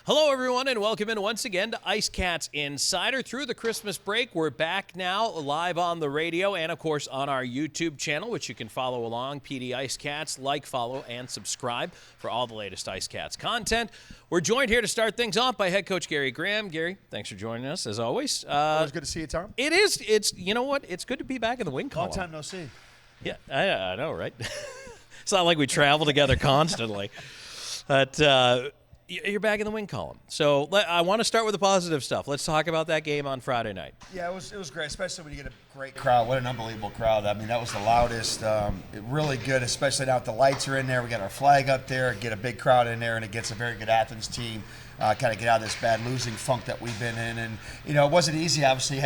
Hello, everyone, and welcome in once again to IceCats Insider. Through the Christmas break, we're back now live on the radio and, of course, on our YouTube channel, which you can follow along, PD IceCats. Like, follow, and subscribe for all the latest IceCats content. We're joined here to start things off by head coach Gary Graham. Gary, thanks for joining us, as always. Always good to see you, Tom. It is. It's, you know what? It's good to be back in the wing column. Long time no see. Yeah, I know, right? It's not like we travel together constantly. But you're back in the wing column. So I want to start with the positive stuff. Let's talk about that game on Friday night. Yeah, it was great, especially when you get a great crowd. What an unbelievable crowd. I mean, that was the loudest. Really good, especially now that the lights are in there. We got our flag up there, get a big crowd in there, and it gets a very good Athens team. Kind of get out of this bad losing funk that we've been in. And, you know, it wasn't easy, obviously.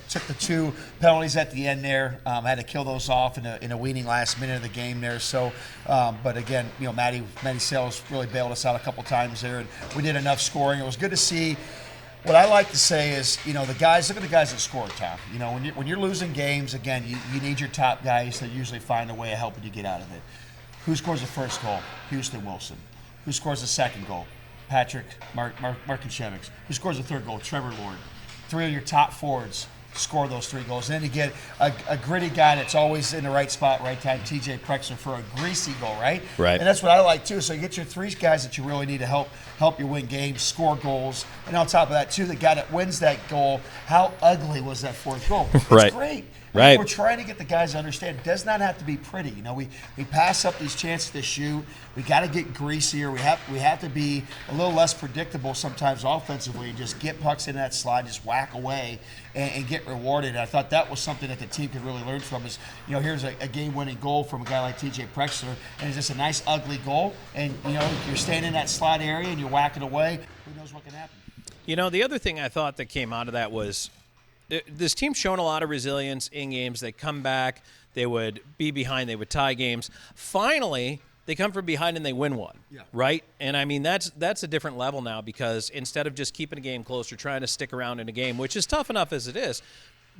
Took the 2 penalties at the end there. Had to kill those off in a weaning last minute of the game there. So, but again, you know, Matt Sayles really bailed us out a couple times there. And we did enough scoring. It was good to see. What I like to say is, you know, look at the guys that scored, Tom. You know, when you're losing games, again, you need your top guys that usually find a way of helping you get out of it. Who scores the first goal? Houston Wilson. Who scores the second goal? Patrick Markinchevich. Who scores the third goal? Trevor Lord. 3 of your top forwards score those 3 goals. And then you get a gritty guy that's always in the right spot, right time, TJ Prexler, for a greasy goal, right? Right. And that's what I like, too. So you get your 3 guys that you really need to help you win games, score goals. And on top of that, too, the guy that wins that goal, how ugly was that 4th goal? It's right. Great. Right. We're trying to get the guys to understand it does not have to be pretty. You know, we pass up these chances to shoot. We got to get greasier. We have to be a little less predictable sometimes offensively and just get pucks in that slot, just whack away and get rewarded. And I thought that was something that the team could really learn from is, you know, here's a game-winning goal from a guy like TJ Prexler, and it's just a nice, ugly goal. And, you know, you're staying in that slot area and you're whacking away. Who knows what can happen? You know, the other thing I thought that came out of that was this team's shown a lot of resilience in games. They come back, they would be behind, they would tie games. Finally, they come from behind and they win one, right? And, I mean, that's a different level now because instead of just keeping a game close or trying to stick around in a game, which is tough enough as it is,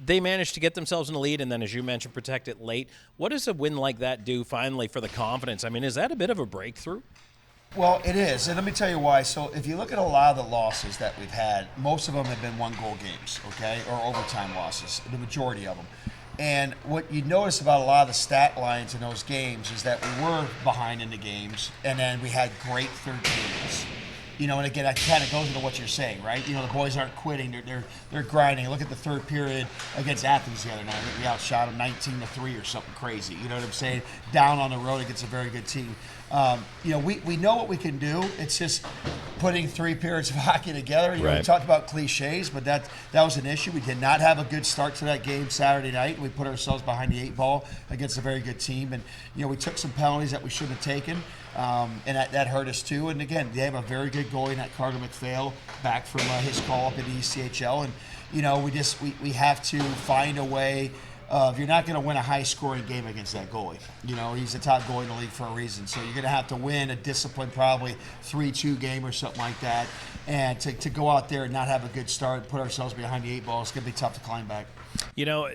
they managed to get themselves in the lead and then, as you mentioned, protect it late. What does a win like that do finally for the confidence? I mean, is that a bit of a breakthrough? Well, it is, and let me tell you why. So if you look at a lot of the losses that we've had, most of them have been 1-goal games, okay, or overtime losses, the majority of them. And what you notice about a lot of the stat lines in those games is that we were behind in the games, and then we had great third periods. You know, and again, that kind of goes into what you're saying, right? You know, the boys aren't quitting; they're grinding. Look at the third period against Athens the other night. I think we outshot them 19-3 or something crazy. You know what I'm saying? Down on the road against a very good team. You know, we know what we can do. It's just putting 3 periods of hockey together. You know, we talked about cliches, but that was an issue. We did not have a good start to that game Saturday night. We put ourselves behind the 8 ball against a very good team, and you know, we took some penalties that we shouldn't have taken. And that hurt us too. And again, they have a very good goalie, that Carter McPhail, back from his call up in the ECHL. And you know, we have to find a way of, you're not going to win a high-scoring game against that goalie. You know, he's the top goalie in the league for a reason. So you're going to have to win a disciplined, probably 3-2 game or something like that. And to go out there and not have a good start, put ourselves behind the 8 ball, it's going to be tough to climb back. You know,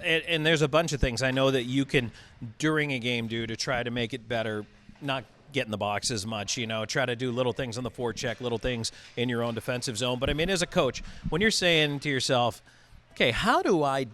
and there's a bunch of things I know that you can, during a game, do to try to make it better, not get in the box as much, you know, try to do little things on the forecheck, little things in your own defensive zone. But, I mean, as a coach, when you're saying to yourself, okay, how do I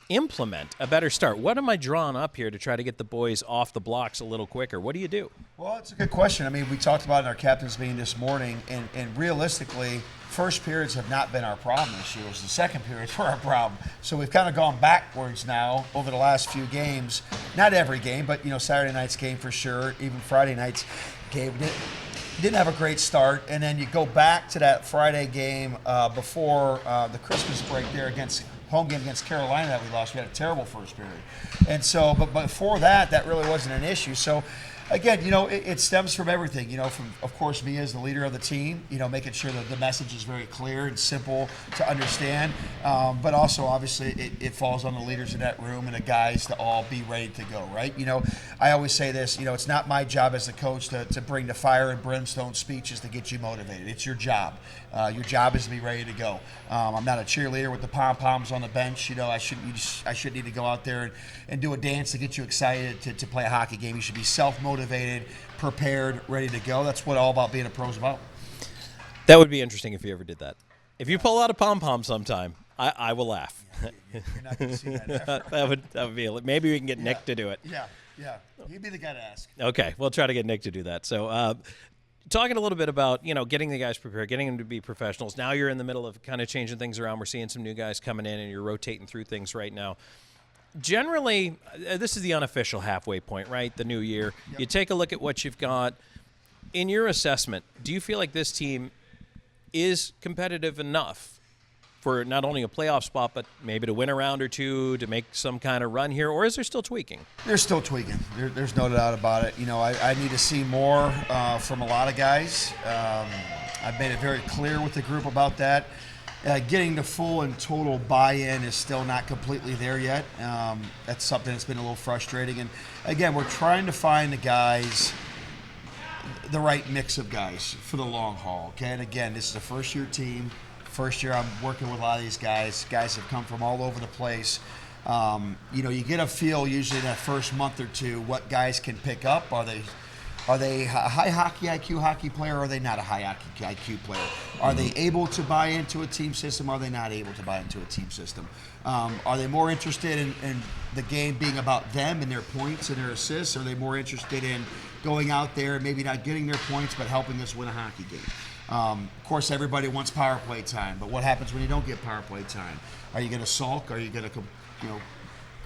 implement a better start? What am I drawing up here to try to get the boys off the blocks a little quicker? What do you do? Well, it's a good question. I mean, we talked about it in our captain's meeting this morning, and realistically, first periods have not been our problem this year. It was the second periods were our problem. So we've kind of gone backwards now over the last few games. Not every game, but, you know, Saturday night's game for sure, even Friday night's game. Didn't have a great start, and then you go back to that Friday game before the Christmas break there against home game against Carolina that we lost. We had a terrible first period. And so, but before that really wasn't an issue. So, again, you know, it stems from everything, you know, from, of course, me as the leader of the team, you know, making sure that the message is very clear and simple to understand. But also, obviously, it falls on the leaders in that room and the guys to all be ready to go, right? You know, I always say this, you know, it's not my job as a coach to bring the fire and brimstone speeches to get you motivated. It's your job. Your job is to be ready to go. I'm not a cheerleader with the pom-poms on the bench. You know, I shouldn't need to go out there and do a dance to get you excited to play a hockey game. You should be self-motivated, prepared, ready to go. That's what all about being a pro is about. That would be interesting if you ever did that. If you pull out a pom-pom sometime, I will laugh. You're not going to see that ever. that would be maybe we can get Nick to do it. Yeah. He'd be the guy to ask. Okay, we'll try to get Nick to do that. So, talking a little bit about, getting the guys prepared, getting them to be professionals. Now you're in the middle of kind of changing things around. We're seeing some new guys coming in, and you're rotating through things right now. Generally, this is the unofficial halfway point, right? The new year. Yep. You take a look at what you've got. In your assessment, do you feel like this team is competitive enough for not only a playoff spot, but maybe to win a round or two, to make some kind of run here, or is there still tweaking? They're still tweaking. There's no doubt about it. I need to see more from a lot of guys. I've made it very clear with the group about that. Getting the full and total buy-in is still not completely there yet. That's something that's been a little frustrating. And, again, we're trying to find the right mix of guys for the long haul. Okay, and again, this is a first-year team. First year I'm working with a lot of these guys. Guys have come from all over the place. You get a feel usually in that first month or two what guys can pick up. Are they a high hockey IQ hockey player, or are they not a high hockey IQ player? Are they able to buy into a team system, or are they not able to buy into a team system? Are they more interested in the game being about them and their points and their assists? Or are they more interested in going out there and maybe not getting their points but helping us win a hockey game? Of course, everybody wants power play time, but what happens when you don't get power play time? Are you going to sulk? Are you going to,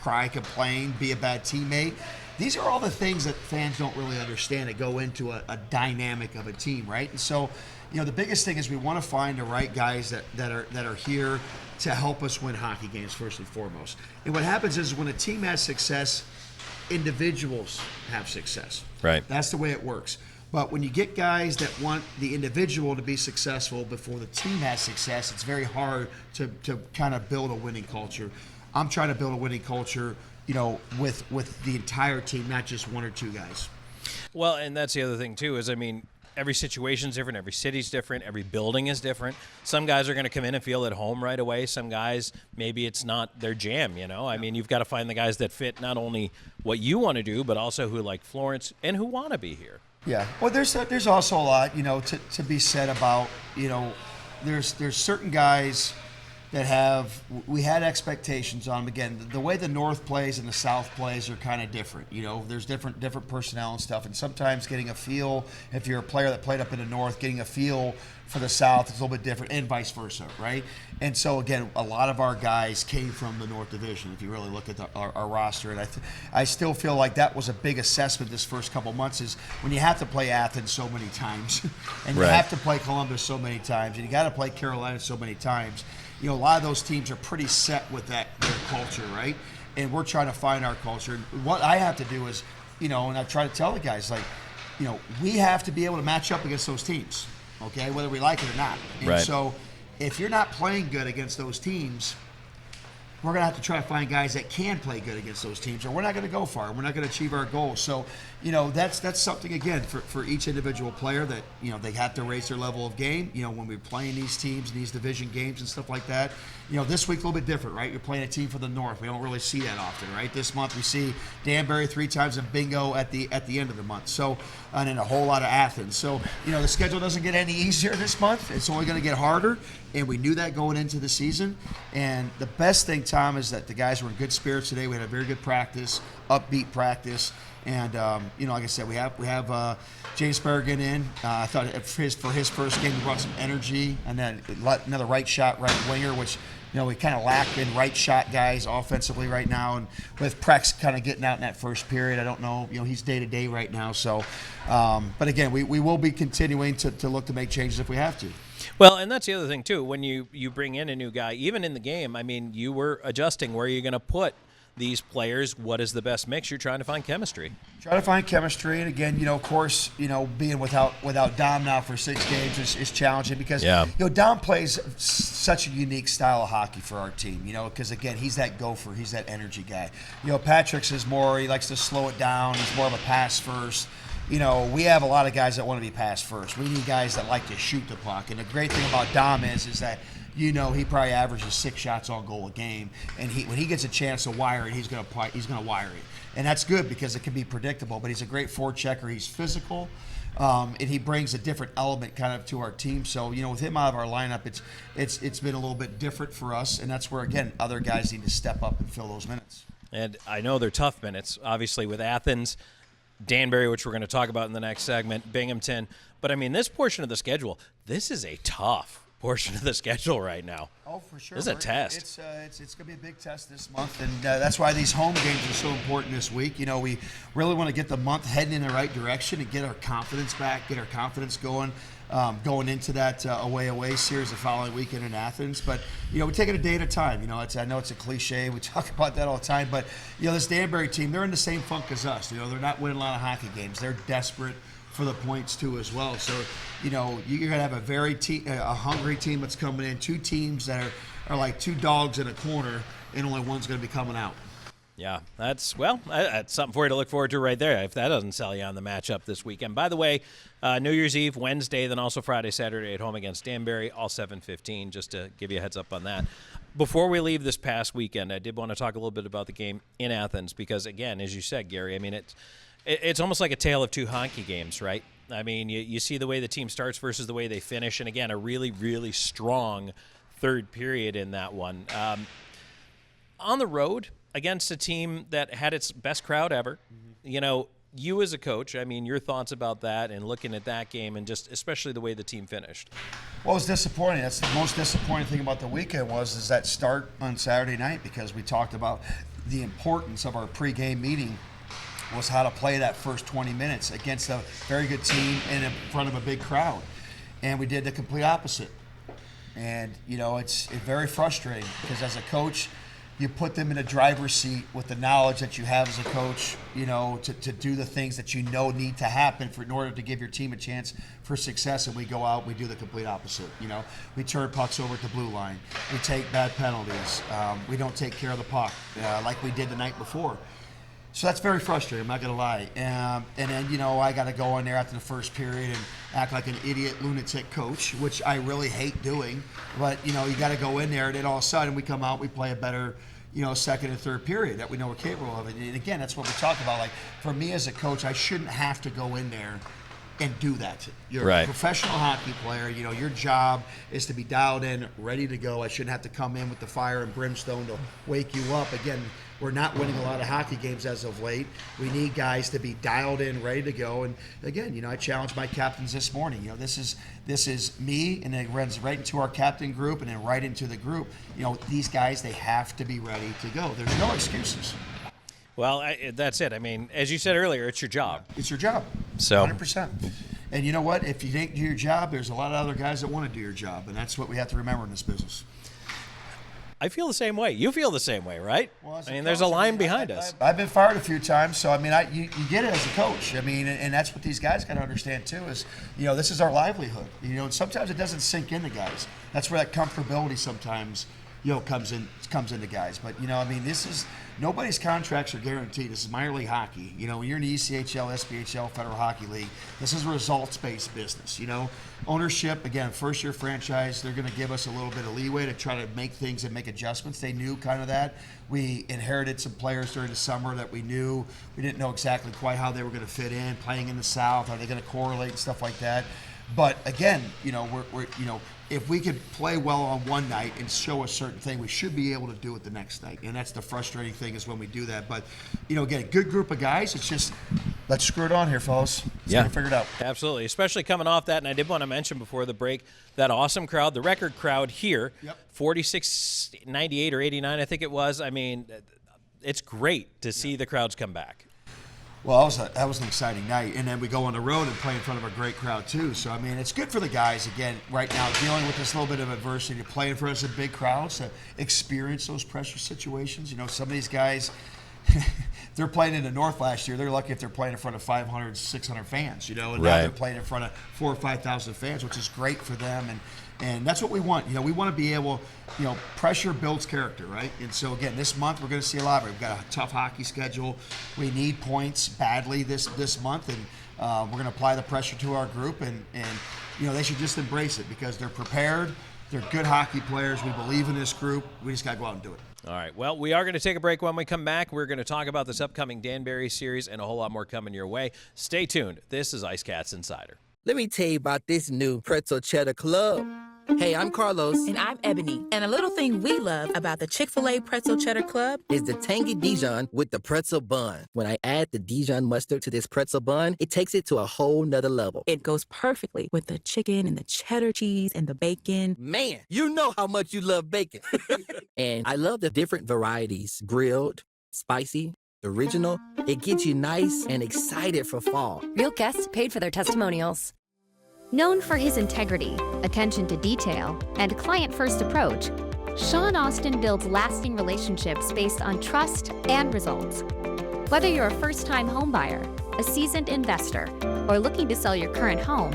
cry, complain, be a bad teammate? These are all the things that fans don't really understand that go into a dynamic of a team, right? And so, the biggest thing is we want to find the right guys that are here to help us win hockey games first and foremost. And what happens is when a team has success, individuals have success. Right. That's the way it works. But when you get guys that want the individual to be successful before the team has success, it's very hard to kind of build a winning culture. I'm trying to build a winning culture, with the entire team, not just one or two guys. Well, and that's the other thing, too, is, every situation's different, every city's different, every building is different. Some guys are going to come in and feel at home right away. Some guys, maybe it's not their jam, you've got to find the guys that fit not only what you want to do, but also who like Florence and who want to be here. Yeah, well, there's also a lot, to be said about, there's certain guys that we had expectations on them. Again, the way the North plays and the South plays are kind of different. There's different personnel and stuff, and sometimes getting a feel, if you're a player that played up in the North, getting a feel for the South is a little bit different, and vice versa, right? And so, again, a lot of our guys came from the North Division, if you really look at our roster. And I still feel like that was a big assessment this first couple months, is when you have to play Athens so many times, and you have to play Columbus so many times, and you got to play Carolina so many times. A lot of those teams are pretty set with their culture, right? And we're trying to find our culture. And what I have to do is, and I try to tell the guys, we have to be able to match up against those teams, okay, whether we like it or not. And so if you're not playing good against those teams, we're going to have to try to find guys that can play good against those teams, or we're not going to go far. We're not going to achieve our goals. So, that's something, again, for each individual player that, they have to raise their level of game. When we're playing these teams and these division games and stuff like that, this week a little bit different, right? You're playing a team for the North. We don't really see that often, right? This month we see Danbury 3 times and bingo at the end of the month. So, and then a whole lot of Athens. So, the schedule doesn't get any easier this month. It's only going to get harder, and we knew that going into the season. And the best thing, Tom, is that the guys were in good spirits today. We had a very good practice, upbeat practice. And, like I said, we have James Berrigan in. I thought for his first game, he brought some energy. And then another right winger, which, we kind of lack in right shot guys offensively right now. And with Prex kind of getting out in that first period, I don't know. He's day-to-day right now. So, but again, we will be continuing to look to make changes if we have to. Well, and that's the other thing, too. When you bring in a new guy, even in the game, you were adjusting where you're going to put these players. What is the best mix? You're trying to find chemistry. Try to find chemistry, and again, of course, being without Dom now for 6 games is challenging because Dom plays such a unique style of hockey for our team. Because again, he's that gopher, he's that energy guy. Patrick's is more, he likes to slow it down. He's more of a pass first. We have a lot of guys that want to be pass first. We need guys that like to shoot the puck, and the great thing about Dom is that. He probably averages 6 shots on goal a game, and when he gets a chance to wire it, he's going to wire it, and that's good because it can be predictable. But he's a great forechecker. He's physical. And he brings a different element kind of to our team. So, with him out of our lineup, it's been a little bit different for us. And that's where, again, other guys need to step up and fill those minutes. And I know they're tough minutes, obviously, with Athens, Danbury, which we're going to talk about in the next segment, Binghamton. But, I mean, this portion of the schedule, this is a tough portion of the schedule right now. Oh, for sure. This is a test. It's going to be a big test this month, and that's why these home games are so important this week. We really want to get the month heading in the right direction and get our confidence back, get our confidence going into that away series the following weekend in Athens. But, we take it a day at a time. I know it's a cliche. We talk about that all the time. But, this Danbury team, they're in the same funk as us. They're not winning a lot of hockey games. They're desperate for the points too as well. So, you're going to have a hungry team that's coming in, two teams that are like two dogs in a corner, and only one's going to be coming out. Yeah, that's something for you to look forward to right there if that doesn't sell you on the matchup this weekend. By the way, New Year's Eve, Wednesday, then also Friday, Saturday at home against Danbury, all 7:15, just to give you a heads up on that. Before we leave this past weekend, I did want to talk a little bit about the game in Athens because, again, as you said, Gary, I mean, it's almost like a tale of two hockey games, right? I mean, you see the way the team starts versus the way they finish, and again, a really, really strong third period in that one. On the road against a team that had its best crowd ever, you as a coach, I mean, your thoughts about that and looking at that game and just especially the way the team finished. Well, it was disappointing. That's the most disappointing thing about the weekend is that start on Saturday night, because we talked about the importance of our pregame meeting was how to play that first 20 minutes against a very good team and in front of a big crowd. And we did the complete opposite. And, it's very frustrating because as a coach, you put them in a driver's seat with the knowledge that you have as a coach, to do the things that need to happen in order to give your team a chance for success. And we go out, we do the complete opposite. We turn pucks over at the blue line. We take bad penalties. We don't take care of the puck like we did the night before. So that's very frustrating, I'm not going to lie. And then, I got to go in there after the first period and act like an idiot, lunatic coach, which I really hate doing. But, you got to go in there, and then all of a sudden we come out, we play a better, second and third period that we know we're capable of. And again, that's what we talk about. Like, for me as a coach, I shouldn't have to go in there and do that. You're right. A professional hockey player. Your job is to be dialed in, ready to go. I shouldn't have to come in with the fire and brimstone to wake you up. Again, we're not winning a lot of hockey games as of late. We need guys to be dialed in, ready to go. And again, I challenged my captains this morning. This is me, and it runs right into our captain group and then right into the group. These guys, they have to be ready to go. There's no excuses. Well, that's it. I mean, as you said earlier, it's your job. It's your job. So 100%. And you know what? If you didn't do your job, there's a lot of other guys that want to do your job, and that's what we have to remember in this business. I feel the same way. You feel the same way, right? Well, there's a line behind us. I've been fired a few times, so you get it as a coach. And that's what these guys got to understand too. Is this is our livelihood. And sometimes it doesn't sink into guys. That's where that comfortability sometimes comes into guys. But this is nobody's contracts are guaranteed. This is minor league hockey. When you're in the ECHL, SPHL, Federal Hockey League, this is a results-based business. Ownership, again, first-year franchise, they're going to give us a little bit of leeway to try to make things and make adjustments. They knew kind of that. We inherited some players during the summer that we didn't know exactly quite how they were going to fit in, playing in the South. Are they going to correlate and stuff like that? But again, we're if we could play well on one night and show a certain thing, we should be able to do it the next night. And that's the frustrating thing is when we do that. But, again, a good group of guys. It's just, let's screw it on here, fellas. Let's figure it out. Absolutely, especially coming off that. And I did want to mention before the break, that awesome crowd, the record crowd here, 4698 or 89, I think it was. I mean, it's great to see the crowds come back. Well, that was an exciting night. And then we go on the road and play in front of a great crowd, too. So, it's good for the guys, again, right now, dealing with this little bit of adversity, to play in front of some big crowds, to experience those pressure situations. Some of these guys, they're playing in the North last year. They're lucky if they're playing in front of 500, 600 fans, and now they're playing in front of 4,000 or 5,000 fans, which is great for them. And that's what we want. We want to be able, pressure builds character, right? And so, again, this month we're going to see a lot. We've got a tough hockey schedule. We need points badly this month, and we're going to apply the pressure to our group. And they should just embrace it because they're prepared. They're good hockey players. We believe in this group. We just got to go out and do it. All right. Well, we are going to take a break. When we come back, we're going to talk about this upcoming Danbury series and a whole lot more coming your way. Stay tuned. This is IceCats Insider. Let me tell you about this new pretzel cheddar club. Hey, I'm Carlos. And I'm Ebony. And a little thing we love about the Chick-fil-A Pretzel Cheddar Club is the tangy Dijon with the pretzel bun. When I add the Dijon mustard to this pretzel bun, it takes it to a whole nother level. It goes perfectly with the chicken and the cheddar cheese and the bacon. Man, you know how much you love bacon. And I love the different varieties. Grilled, spicy, original. It gets you nice and excited for fall. Real guests paid for their testimonials. Known for his integrity, attention to detail, and client-first approach, Sean Austin builds lasting relationships based on trust and results. Whether you're a first-time homebuyer, a seasoned investor, or looking to sell your current home,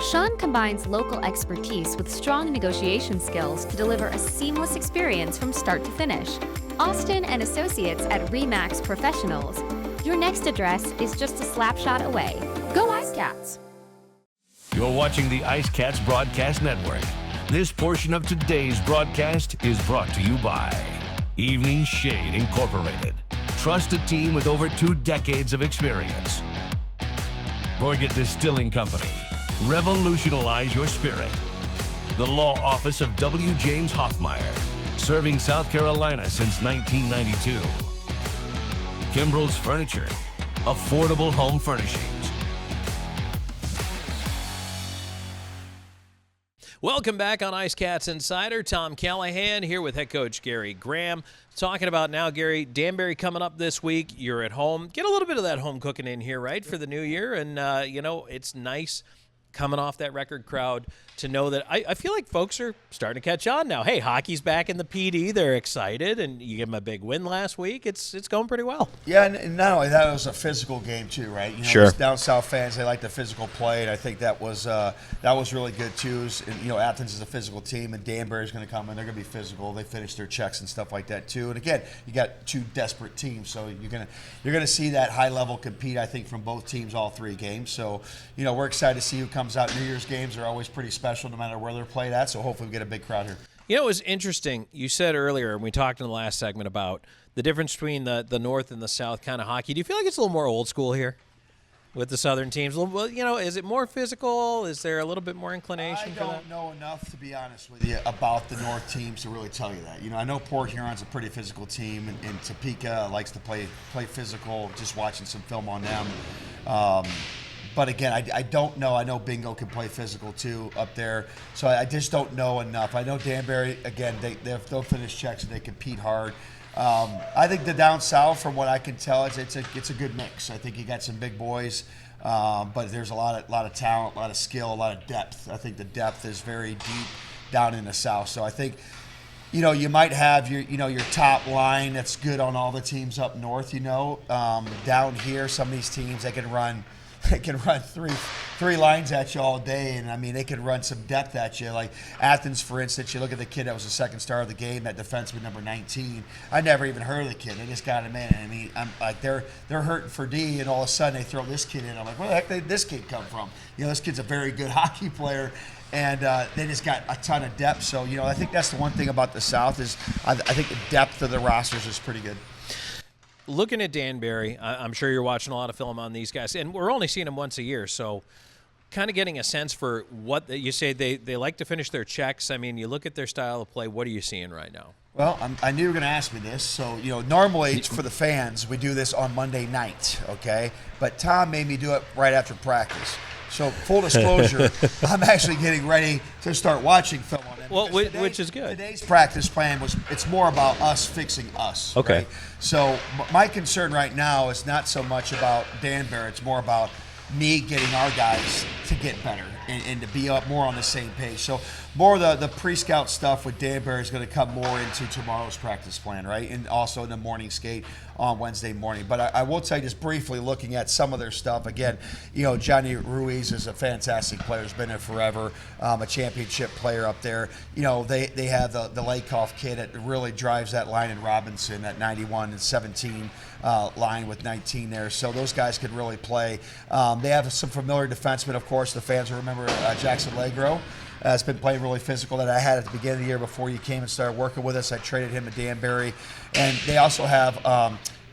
Sean combines local expertise with strong negotiation skills to deliver a seamless experience from start to finish. Austin and Associates at RE/MAX Professionals. Your next address is just a slap shot away. Go IceCats! You're watching the IceCats Broadcast Network. This portion of today's broadcast is brought to you by Evening Shade Incorporated. Trusted team with over 2 decades of experience. Borgett Distilling Company. Revolutionize your spirit. The Law Office of W. James Hoffmeyer. Serving South Carolina since 1992. Kimbrell's Furniture. Affordable home furnishings. Welcome back on IceCats Insider. Tom Callahan here with head coach Gary Graham. Talking about now, Gary, Danbury coming up this week. You're at home. Get a little bit of that home cooking in here, right, for the new year. And, it's nice coming off that record crowd to know that I feel like folks are starting to catch on now. Hey, hockey's back in the PD. They're excited, and you give them a big win last week. It's going pretty well. Yeah, and not only that, it was a physical game too, right? Sure. Down south fans, they like the physical play, and I think that was really good too. And, Athens is a physical team, and Danbury's going to come in. They're going to be physical. They finish their checks and stuff like that too. And again, you got 2 desperate teams, so you're gonna see that high level compete. I think from both teams, all 3 games. So we're excited to see who comes out. New Year's games are always pretty special, no matter where they're played at. So hopefully we get a big crowd here. It was interesting. You said earlier, and we talked in the last segment about the difference between the North and the South kind of hockey. Do you feel like it's a little more old school here with the Southern teams? Well, is it more physical? Is there a little bit more inclination for that? I don't know enough, to be honest with you, about the North teams to really tell you that. I know Port Huron's a pretty physical team, and Topeka likes to play physical, just watching some film on them. But again, I don't know. I know Bingo can play physical too up there, so I just don't know enough. I know Danbury, again, they'll finish checks and they compete hard. I think the down south, from what I can tell, it's a good mix. I think you got some big boys, but there's a lot of talent, a lot of skill, a lot of depth. I think the depth is very deep down in the south. So I think you might have your top line that's good on all the teams up north. Down here, some of these teams they can run three lines at you all day, and they can run some depth at you. Like Athens, for instance, you look at the kid that was the second star of the game, that defenseman number 19. I never even heard of the kid. They just got him in. I'm like, they're hurting for D, and all of a sudden they throw this kid in. I'm like, where the heck did this kid come from? This kid's a very good hockey player. And they just got a ton of depth. So, I think that's the one thing about the South is I think the depth of the rosters is pretty good. Looking at Danbury, I'm sure you're watching a lot of film on these guys, and we're only seeing them once a year, so kind of getting a sense for what you say they like to finish their checks. You look at their style of play. What are you seeing right now? Well, I knew you were going to ask me this. So, normally for the fans, we do this on Monday night, okay? But Tom made me do it right after practice. So, full disclosure, I'm actually getting ready to start watching film on it. Well, which is good. Today's practice plan it's more about us fixing us. Okay. Right? So, my concern right now is not so much about Danbury. It's more about me getting our guys to get better and to be up more on the same page. So, more of the pre-scout stuff with Danbury is going to come more into tomorrow's practice plan, right? And also in the morning skate on Wednesday morning. But I will tell you, just briefly looking at some of their stuff, again, Johnny Ruiz is a fantastic player. He's been there forever, a championship player up there. They have the Lakoff kid that really drives that line in Robinson, that 91 and 17 line with 19 there. So those guys could really play. They have some familiar defensemen, of course. The fans will remember Jackson Legro. has been playing really physical that I had at the beginning of the year before you came and started working with us. I traded him to Danbury. And they also have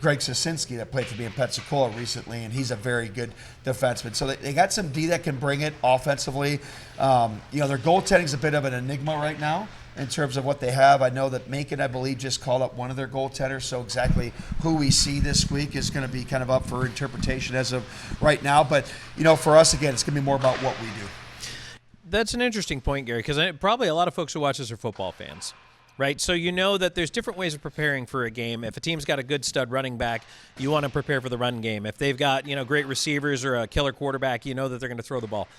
Greg Sosinski that played for me in Pensacola recently, and he's a very good defenseman. So they got some D that can bring it offensively. Their goaltending's a bit of an enigma right now in terms of what they have. I know that Macon, I believe, just called up one of their goaltenders, so exactly who we see this week is going to be kind of up for interpretation as of right now. But, for us, again, it's going to be more about what we do. That's an interesting point, Gary, because probably a lot of folks who watch this are football fans. Right, so that there's different ways of preparing for a game. If a team's got a good stud running back, you want to prepare for the run game. If they've got great receivers or a killer quarterback, that they're going to throw the ball.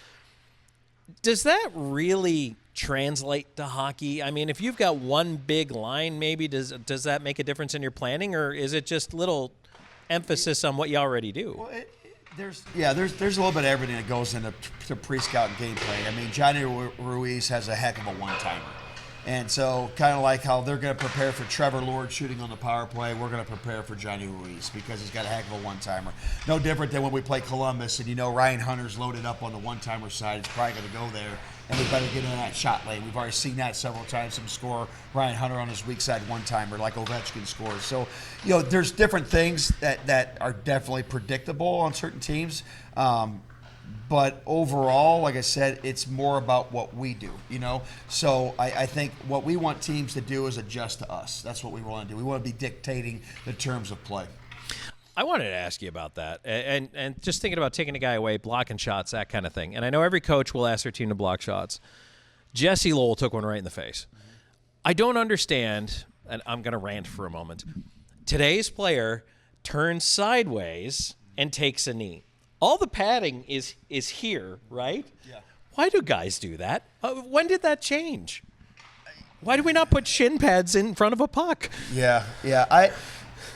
Does that really translate to hockey? I mean, if you've got one big line, maybe does that make a difference in your planning, or is it just little emphasis on what you already do? Well, there's a little bit of everything that goes into pre-scout and gameplay. I mean, Johnny Ruiz has a heck of a one-timer. And so kind of like how they're going to prepare for Trevor Lord shooting on the power play, we're going to prepare for Johnny Ruiz because he's got a heck of a one-timer. No different than when we play Columbus and Ryan Hunter's loaded up on the one-timer side. It's probably going to go there, and we better get in that shot lane. We've already seen that several times, him score Ryan Hunter on his weak side one-timer like Ovechkin scores. So, there's different things that are definitely predictable on certain teams. But overall, like I said, it's more about what we do, So I think what we want teams to do is adjust to us. That's what we want to do. We want to be dictating the terms of play. I wanted to ask you about that, and just thinking about taking a guy away, blocking shots, that kind of thing. And I know every coach will ask their team to block shots. Jesse Lowell took one right in the face. I don't understand, and I'm going to rant for a moment. Today's player turns sideways and takes a knee. All the padding is here, right? Yeah. Why do guys do that? When did that change? Why do we not put shin pads in front of a puck? Yeah.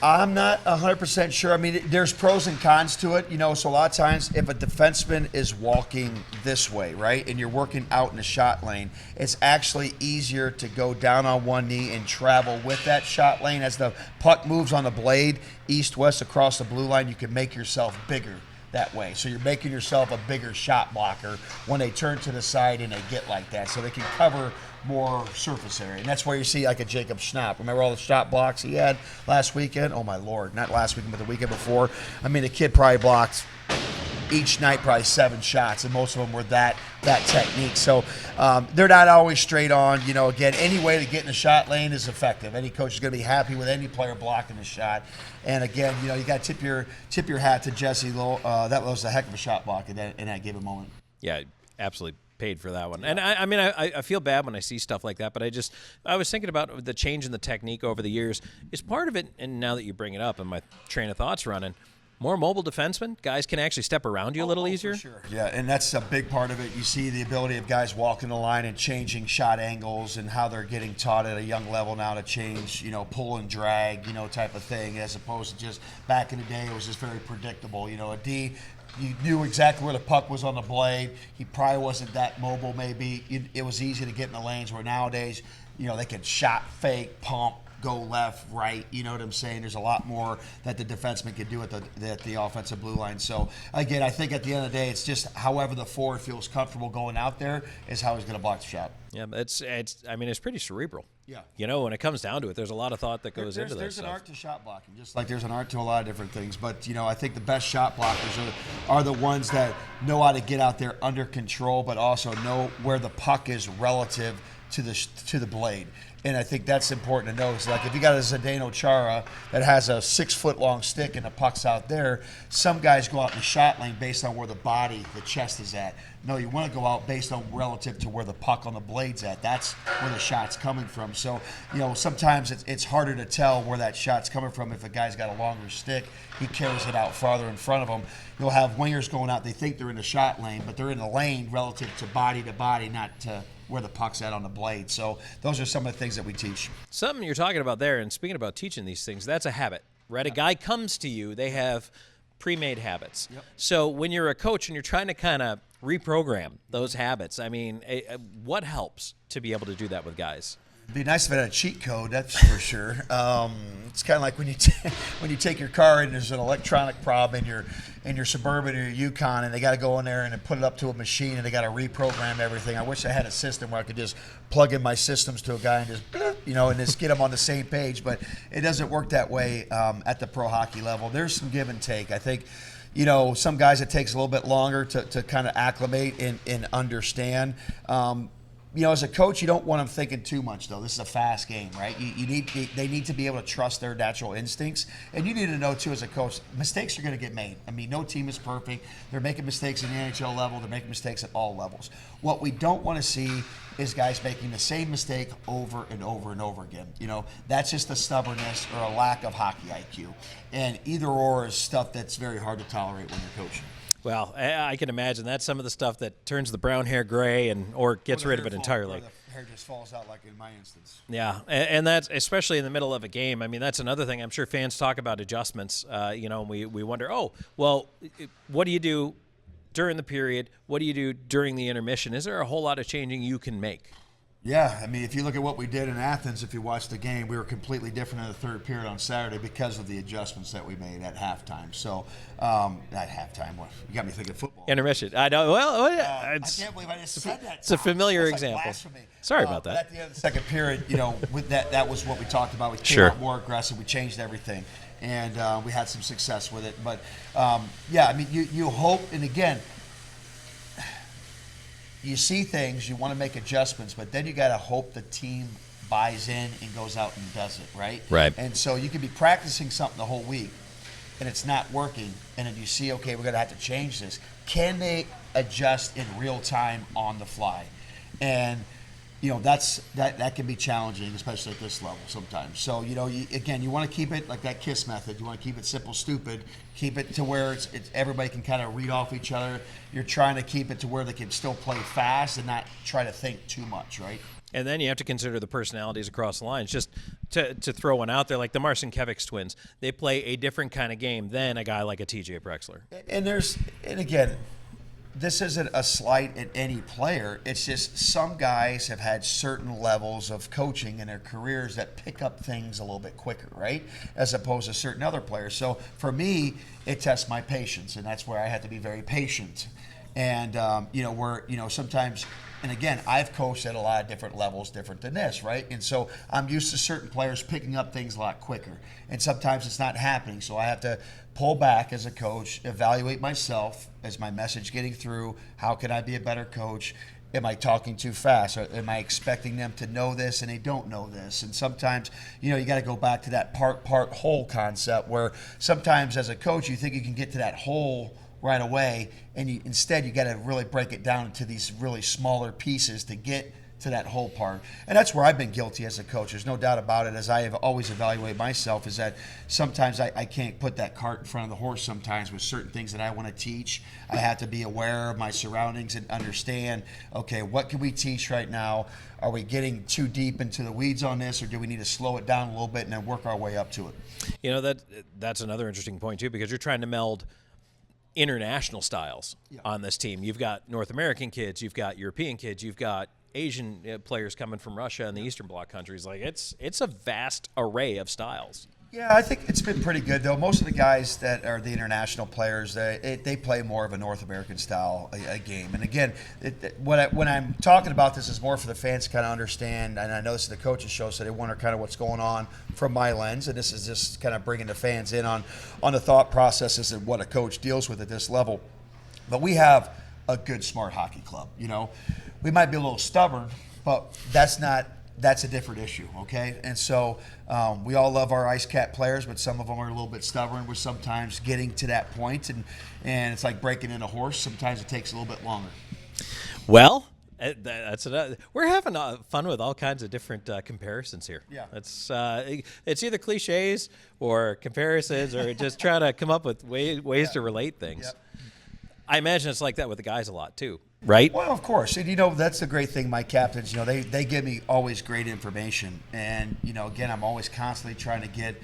I'm not 100% sure. I mean, there's pros and cons to it, So a lot of times, if a defenseman is walking this way, right, and you're working out in the shot lane, it's actually easier to go down on one knee and travel with that shot lane as the puck moves on the blade east-west across the blue line. You can make yourself bigger that way. So you're making yourself a bigger shot blocker when they turn to the side and they get like that. So they can cover more surface area. And that's where you see like a Jacob Schnapp. Remember all the shot blocks he had last weekend? Oh my Lord. Not last weekend, but the weekend before. I mean, the kid probably blocked each night probably 7 shots, and most of them were that technique. So they're not always straight on. Again, any way to get in the shot lane is effective. Any coach is going to be happy with any player blocking the shot. And again, you got to tip your hat to Jesse Lowell. That was a heck of a shot block in that given moment. Yeah, absolutely paid for that one. Yeah. And I feel bad when I see stuff like that, but I was thinking about the change in the technique over the years. Is part of it, and now that you bring it up and my train of thought's running, more mobile defensemen, guys can actually step around you a little easier. For sure. Yeah, and that's a big part of it. You see the ability of guys walking the line and changing shot angles and how they're getting taught at a young level now to change, pull and drag, type of thing, as opposed to just back in the day it was just very predictable. A D, you knew exactly where the puck was on the blade. He probably wasn't that mobile maybe. It was easy to get in the lanes where nowadays, they can shot, fake, pump, go left, right, you know what I'm saying? There's a lot more that the defenseman can do at the offensive blue line. So, again, I think at the end of the day, it's just however the forward feels comfortable going out there is how he's going to block the shot. Yeah, it's pretty cerebral. Yeah. When it comes down to it, there's a lot of thought that goes into this. There's an art to shot blocking, just like there's an art to a lot of different things. But, I think the best shot blockers are the ones that know how to get out there under control, but also know where the puck is relative to the blade. And I think that's important to know. It's like if you got a Zdeno Chara that has a 6-foot-long stick and the puck's out there, some guys go out in the shot lane based on where the body, the chest is at. No, you want to go out based on relative to where the puck on the blade's at. That's where the shot's coming from. So, sometimes it's harder to tell where that shot's coming from if a guy's got a longer stick. He carries it out farther in front of him. You'll have wingers going out. They think they're in the shot lane, but they're in the lane relative to body, not to where the puck's at on the blade. So those are some of the things that we teach. Something you're talking about there, and speaking about teaching these things, that's a habit, right? A guy comes to you, they have pre-made habits. Yep. So when you're a coach and you're trying to kind of reprogram those habits, what helps to be able to do that with guys? It'd be nice if it had a cheat code, that's for sure. It's kind of like when you take your car and there's an electronic problem in your Suburban or your Yukon, and they got to go in there and put it up to a machine, and they got to reprogram everything. I wish I had a system where I could just plug in my systems to a guy and just, and just get them on the same page. But it doesn't work that way at the pro hockey level. There's some give and take. I think, some guys it takes a little bit longer to kind of acclimate and understand. As a coach, you don't want them thinking too much, though. This is a fast game, right? They need to be able to trust their natural instincts. And you need to know, too, as a coach, mistakes are going to get made. I mean, no team is perfect. They're making mistakes at the NHL level. They're making mistakes at all levels. What we don't want to see is guys making the same mistake over and over and over again. That's just a stubbornness or a lack of hockey IQ. And either or is stuff that's very hard to tolerate when you're coaching. Well, I can imagine that's some of the stuff that turns the brown hair gray or gets rid of it entirely. The hair just falls out, like in my instance. Yeah, and that's especially in the middle of a game. I mean, that's another thing. I'm sure fans talk about adjustments. We wonder, what do you do during the period? What do you do during the intermission? Is there a whole lot of changing you can make? Yeah, I mean, if you look at what we did in Athens, if you watched the game, we were completely different in the third period on Saturday because of the adjustments that we made at halftime. So, not halftime. You got me thinking football. Intermission. I know. Well, I can't believe I just said that. It's a familiar Like example. blasphemy. Sorry about that. But at the end of the second period, with that was what we talked about. We came out more aggressive. We changed everything, and we had some success with it. But I mean, you hope, and again, you see things, you want to make adjustments, but then you got to hope the team buys in and goes out and does it, right? Right. And so you could be practicing something the whole week, and it's not working, and then you see, okay, we're going to have to change this. Can they adjust in real time on the fly? And that can be challenging, especially at this level sometimes. So, you want to keep it like that KISS method. You want to keep it simple, stupid. Keep it to where it's everybody can kind of read off each other. You're trying to keep it to where they can still play fast and not try to think too much, right? And then you have to consider the personalities across the lines. Just to throw one out there, like the Marcinkiewicz twins, they play a different kind of game than a guy like a TJ Brexler. And again, this isn't a slight at any player. It's just some guys have had certain levels of coaching in their careers that pick up things a little bit quicker, right? As opposed to certain other players. So for me, it tests my patience, and that's where I have to be very patient. And, sometimes, and again, I've coached at a lot of different levels, different than this, right? And so I'm used to certain players picking up things a lot quicker. And sometimes it's not happening. So I have to pull back as a coach, evaluate myself. Is my message getting through? How can I be a better coach? Am I talking too fast? Or am I expecting them to know this and they don't know this? And sometimes, you got to go back to that part whole concept where sometimes as a coach you think you can get to that whole right away, and instead you got to really break it down into these really smaller pieces to get to that whole part. And that's where I've been guilty as a coach. There's no doubt about it. As I have always evaluated myself, is that sometimes I can't put that cart in front of the horse sometimes with certain things that I want to teach. I have to be aware of my surroundings and understand, okay, what can we teach right now? Are we getting too deep into the weeds on this, or do we need to slow it down a little bit and then work our way up to it? That's another interesting point too, because you're trying to meld international styles on this team. You've got North American kids, you've got European kids, you've got Asian players coming from Russia and the Eastern Bloc countries. Like it's a vast array of styles. Yeah, I think it's been pretty good, though. Most of the guys that are the international players, they play more of a North American style a game. And again, when I'm talking about this, is more for the fans to kind of understand. And I know this is the coaches' show, so they wonder kind of what's going on from my lens. And this is just kind of bringing the fans in on the thought processes and what a coach deals with at this level. But we have a good, smart hockey club. We might be a little stubborn, but that's a different issue, okay? And so we all love our IceCat players, but some of them are a little bit stubborn. We're sometimes getting to that point, and it's like breaking in a horse. Sometimes it takes a little bit longer. Well, that's another. We're having fun with all kinds of different comparisons here. Yeah. It's either cliches or comparisons or just trying to come up with ways to relate things. Yep. I imagine it's like that with the guys a lot too. Right? Well, of course. And, that's the great thing. My captains, they give me always great information. And, again, I'm always constantly trying to get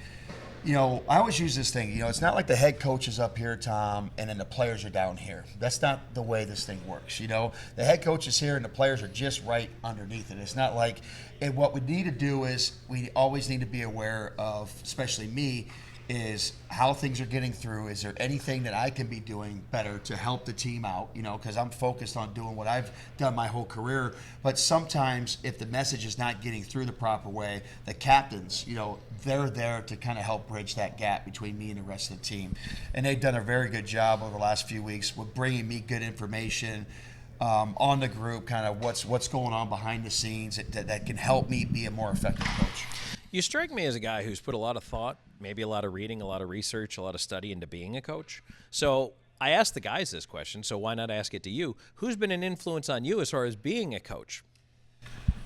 I always use this thing. It's not like the head coach is up here, Tom, and then the players are down here. That's not the way this thing works. The head coach is here and the players are just right underneath it. It's not like, and what we need to do is we always need to be aware of, especially me, is how things are getting through. Is there anything that I can be doing better to help the team out? Because I'm focused on doing what I've done my whole career. But sometimes if the message is not getting through the proper way, the captains, they're there to kind of help bridge that gap between me and the rest of the team. And they've done a very good job over the last few weeks with bringing me good information on the group, kind of what's going on behind the scenes that can help me be a more effective coach. You strike me as a guy who's put a lot of thought, maybe a lot of reading, a lot of research, a lot of study into being a coach. So I asked the guys this question, so why not ask it to you? Who's been an influence on you as far as being a coach?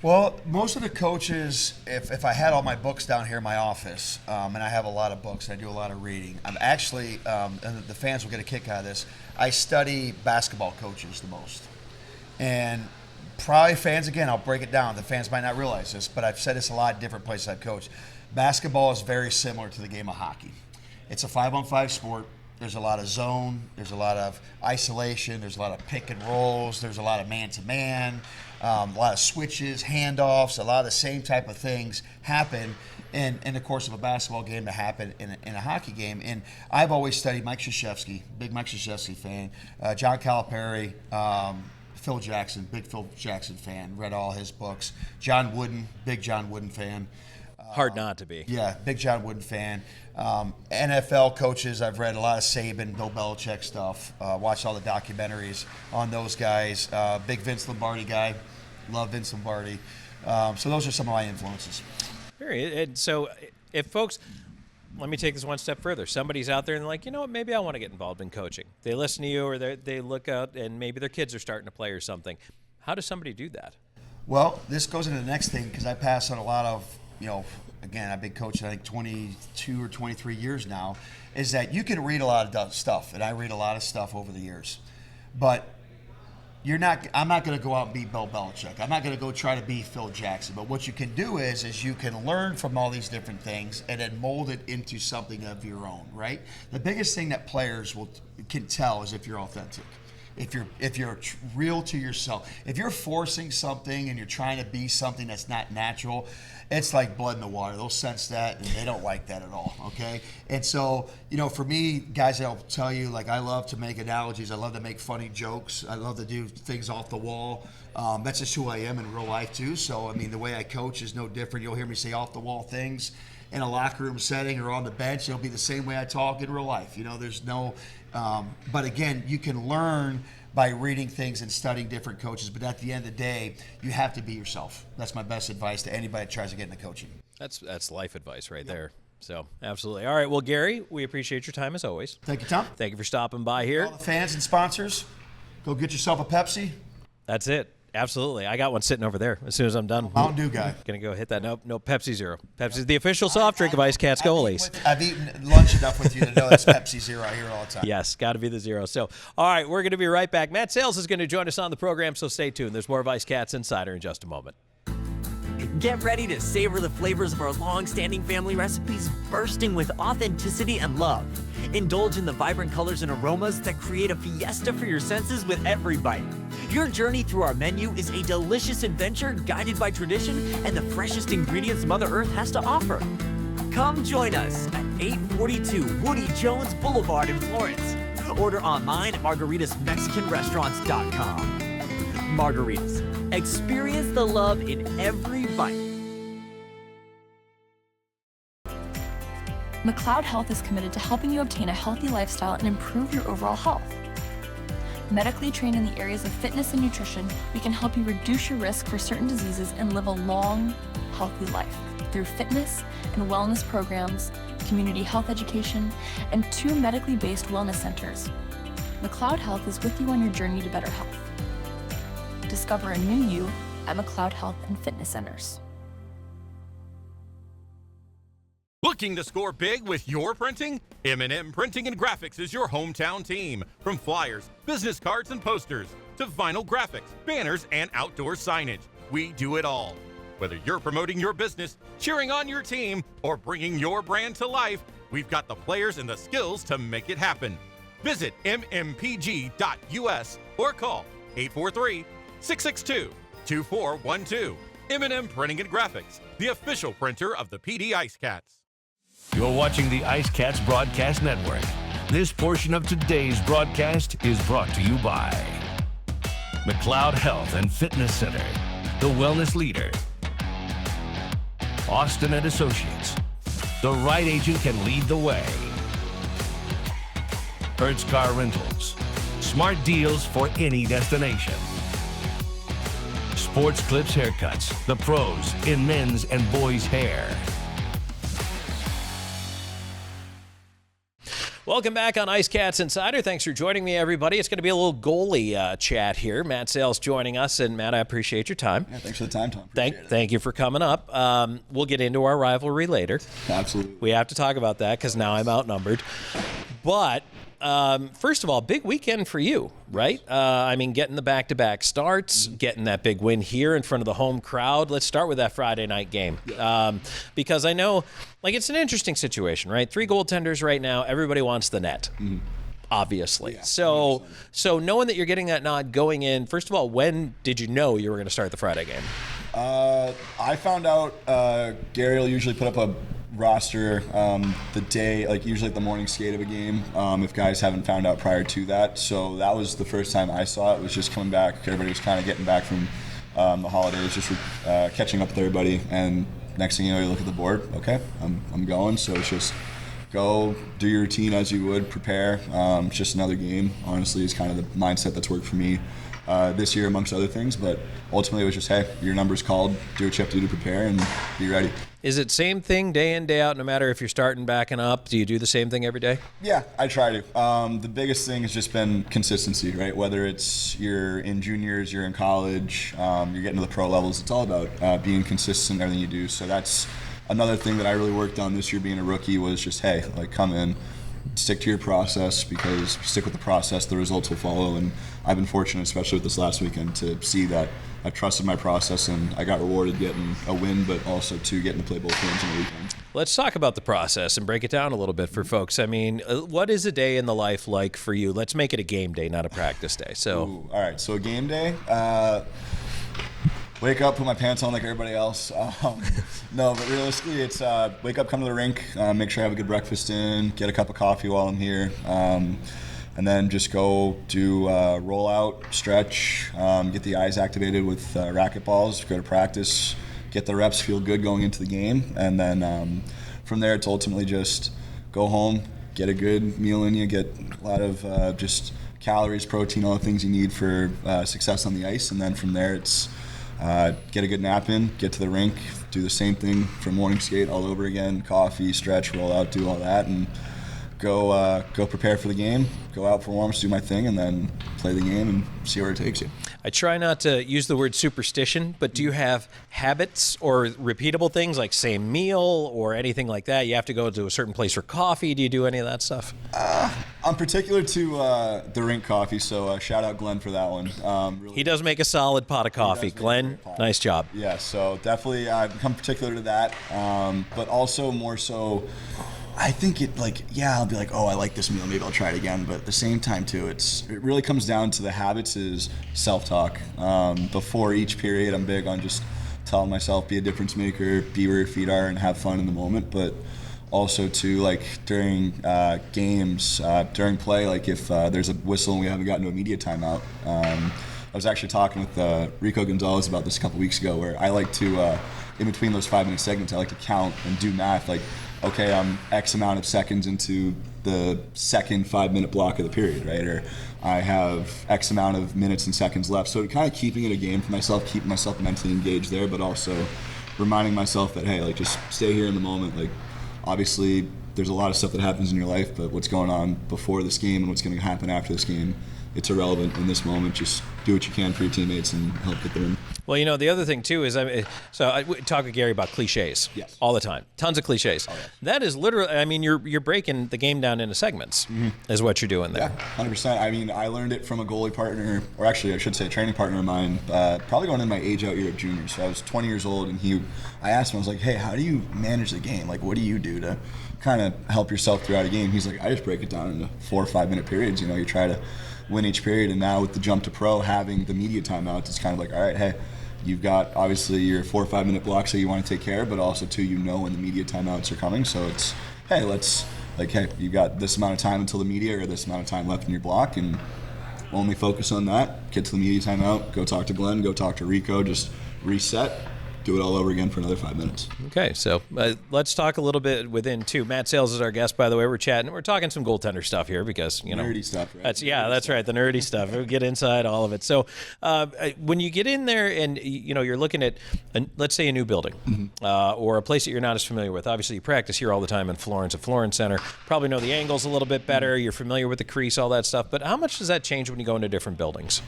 Well, most of the coaches, if I had all my books down here in my office, and I have a lot of books, I do a lot of reading. I'm actually, and the fans will get a kick out of this, I study basketball coaches the most. And probably fans, again, I'll break it down. The fans might not realize this, but I've said this a lot of different places I've coached. Basketball is very similar to the game of hockey. It's a 5-on-5 sport. There's a lot of zone. There's a lot of isolation. There's a lot of pick and rolls. There's a lot of man-to-man, a lot of switches, handoffs. A lot of the same type of things happen in the course of a basketball game to happen in a hockey game. And I've always studied Mike Krzyzewski, big Mike Krzyzewski fan, John Calipari, Phil Jackson, big Phil Jackson fan, read all his books. John Wooden, big John Wooden fan. Hard not to be. Yeah, big John Wooden fan. NFL coaches, I've read a lot of Saban, Bill Belichick stuff. Watched all the documentaries on those guys. Big Vince Lombardi guy. Love Vince Lombardi. So those are some of my influences. And so if folks, let me take this one step further. Somebody's out there and they're like, what, maybe I want to get involved in coaching. They listen to you or they look out and maybe their kids are starting to play or something. How does somebody do that? Well, this goes into the next thing because I pass on a lot of, again, I've been coaching, I think, 22 or 23 years now, is that you can read a lot of stuff, and I read a lot of stuff over the years. But I'm not going to go out and be Bill Belichick. I'm not going to go try to be Phil Jackson. But what you can do is you can learn from all these different things and then mold it into something of your own, right? The biggest thing that players can tell is if you're authentic. If you're real to yourself. If you're forcing something and you're trying to be something that's not natural, it's like blood in the water. They'll sense that, and they don't like that at all, okay? And so, for me, guys, I'll tell you, like, I love to make analogies. I love to make funny jokes. I love to do things off the wall. That's just who I am in real life, too. So, the way I coach is no different. You'll hear me say off-the-wall things in a locker room setting or on the bench. It'll be the same way I talk in real life. There's no but again, you can learn by reading things and studying different coaches. But at the end of the day, you have to be yourself. That's my best advice to anybody that tries to get into coaching. That's life advice right there. So, absolutely. All right. Well, Gary, we appreciate your time as always. Thank you, Tom. Thank you for stopping by here. All the fans and sponsors, go get yourself a Pepsi. That's it. Absolutely. I got one sitting over there as soon as I'm done. Mountain Dew guy. Going to go hit that. Nope, Pepsi Zero. Pepsi's the official soft drink of IceCats goalies. I've eaten lunch enough with you to know it's Pepsi Zero. I hear it all the time. Yes, got to be the zero. So, all right, we're going to be right back. Matt Sayles is going to join us on the program, so stay tuned. There's more of IceCats Insider in just a moment. Get ready to savor the flavors of our long-standing family recipes bursting with authenticity and love. Indulge in the vibrant colors and aromas that create a fiesta for your senses with every bite. Your journey through our menu is a delicious adventure guided by tradition and the freshest ingredients Mother Earth has to offer. Come join us at 842 Woody Jones Boulevard in Florence. Order online at margaritasmexicanrestaurants.com. Margaritas. Experience the love in every bite. McLeod Health is committed to helping you obtain a healthy lifestyle and improve your overall health. Medically trained in the areas of fitness and nutrition, we can help you reduce your risk for certain diseases and live a long, healthy life through fitness and wellness programs, community health education, and 2 medically based wellness centers. McLeod Health is with you on your journey to better health. Discover a new you at McLeod Health and Fitness Centers. Looking to score big with your printing? M&M Printing and Graphics is your hometown team. From flyers, business cards and posters, to vinyl graphics, banners, and outdoor signage, we do it all. Whether you're promoting your business, cheering on your team, or bringing your brand to life, We've got the players and the skills to make it happen. Visit mmpg.us or call 843-662-2412. M&M Printing and Graphics, the official printer of the PD IceCats. You're watching the IceCats Broadcast Network. This portion of today's broadcast is brought to you by McLeod Health and Fitness Center, the wellness leader. Austin and Associates. The right agent can lead the way. Hertz Car Rentals. Smart deals for any destination. Sports Clips Haircuts. The pros in men's and boys' hair. Welcome back on IceCats Insider. Thanks for joining me, everybody. It's going to be a little goalie chat here. Matt Sayles joining us. And, Matt, I appreciate your time. Yeah, thanks for the time, Tom. Thank you for coming up. We'll get into our rivalry later. Absolutely. We have to talk about that because now I'm outnumbered. But first of all, big weekend for you, right? I mean, getting the back-to-back starts, getting that big win here in front of the home crowd. Let's start with that Friday night game. Because I know, like, it's an interesting situation, right? 3 goaltenders right now. Everybody wants the net, obviously. Yeah, so knowing that you're getting that nod going in, first of all, when did you know you were going to start the Friday game? I found out Gary will usually put up a roster the day, like usually at the morning skate of a game, if guys haven't found out prior to that. So that was the first time I saw it. Was just coming back. Everybody was kind of getting back from the holidays, just catching up with everybody. And next thing you know, you look at the board. Okay, I'm going. So it's just go do your routine as you would, prepare. It's just another game. Honestly, is kind of the mindset that's worked for me this year, amongst other things. But ultimately, it was just, hey, your number's called. Do what you have to do to prepare and be ready. Is it same thing day in, day out, no matter if you're starting, backing up? Do you do the same thing every day? Yeah, I try to. The biggest thing has just been consistency, right? Whether it's you're in juniors, you're in college, you're getting to the pro levels, it's all about being consistent in everything you do. So that's another thing that I really worked on this year being a rookie was just, hey, like come in, stick to your process, because if you stick with the process, the results will follow. And I've been fortunate, especially with this last weekend, to see that I trusted my process and I got rewarded getting a win, but also to getting to play both games in the weekend. Let's talk about the process and break it down a little bit for folks. I mean, what is a day in the life like for you? Let's make it a game day, not a practice day. So, all right. So a game day, wake up, put my pants on like everybody else. No, but realistically, it's wake up, come to the rink, make sure I have a good breakfast in, get a cup of coffee while I'm here, and then just go do roll out, stretch, get the eyes activated with racket balls, go to practice, get the reps, feel good going into the game, and then from there it's ultimately just go home, get a good meal in you, get a lot of just calories, protein, all the things you need for success on the ice, and then from there it's get a good nap in, get to the rink, do the same thing from morning skate all over again, coffee, stretch, roll out, do all that, and go prepare for the game, go out for warm-ups, do my thing, and then play the game and see where it takes you. I try not to use the word superstition, but do you have habits or repeatable things like same meal or anything like that? You have to go to a certain place for coffee. Do you do any of that stuff? I'm particular to the rink coffee, so shout out Glenn for that one. Really, he does make a solid pot of coffee. Glenn, nice job. Yeah, so definitely I've become particular to that, but also more so I think I'll be like, oh, I like this meal, maybe I'll try it again. But at the same time, too, it really comes down to the habits is self-talk. Before each period, I'm big on just telling myself, be a difference maker, be where your feet are, and have fun in the moment. But also, too, like during games, during play, like if there's a whistle and we haven't gotten to a media timeout. I was actually talking with Rico Gonzalez about this a couple weeks ago, where I like to, in between those 5-minute segments, I like to count and do math, like, okay, I'm X amount of seconds into the second 5-minute block of the period, right? Or I have X amount of minutes and seconds left. So kind of keeping it a game for myself, keeping myself mentally engaged there, but also reminding myself that, hey, like just stay here in the moment. Like obviously there's a lot of stuff that happens in your life, but what's going on before this game and what's going to happen after this game, it's irrelevant in this moment. Just do what you can for your teammates and help get them in. Well, the other thing too is I talk with Gary about cliches. Yes. All the time, tons of cliches. Oh, yes. That is literally. You're breaking the game down into segments. Is what you're doing there. Yeah, 100%. I learned it from a goalie partner, or actually I should say a training partner of mine, probably going in my age out year of junior. So I was 20 years old, and I asked him, I was like, hey, how do you manage the game? Like, what do you do to kind of help yourself throughout a game? He's like, I just break it down into 4 or 5 minute periods. You try to win each period, and now with the jump to pro, having the media timeouts, it's kind of like, all right, hey, you've got obviously your 4 or 5 minute blocks that you want to take care of, but also too, when the media timeouts are coming. So it's, hey, you've got this amount of time until the media, or this amount of time left in your block, and only focus on that. Get to the media timeout, go talk to Glenn, go talk to Rico, just reset. Do it all over again for another 5 minutes. Okay, so let's talk a little bit within too. Matt Sayles is our guest, by the way. We're chatting. We're talking some goaltender stuff here because nerdy stuff, right? That's right, the nerdy stuff. We'll get inside all of it. So when you get in there and you're looking at, let's say, a new building or a place that you're not as familiar with. Obviously, you practice here all the time in Florence at Florence Center. Probably know the angles a little bit better. You're familiar with the crease, all that stuff. But how much does that change when you go into different buildings?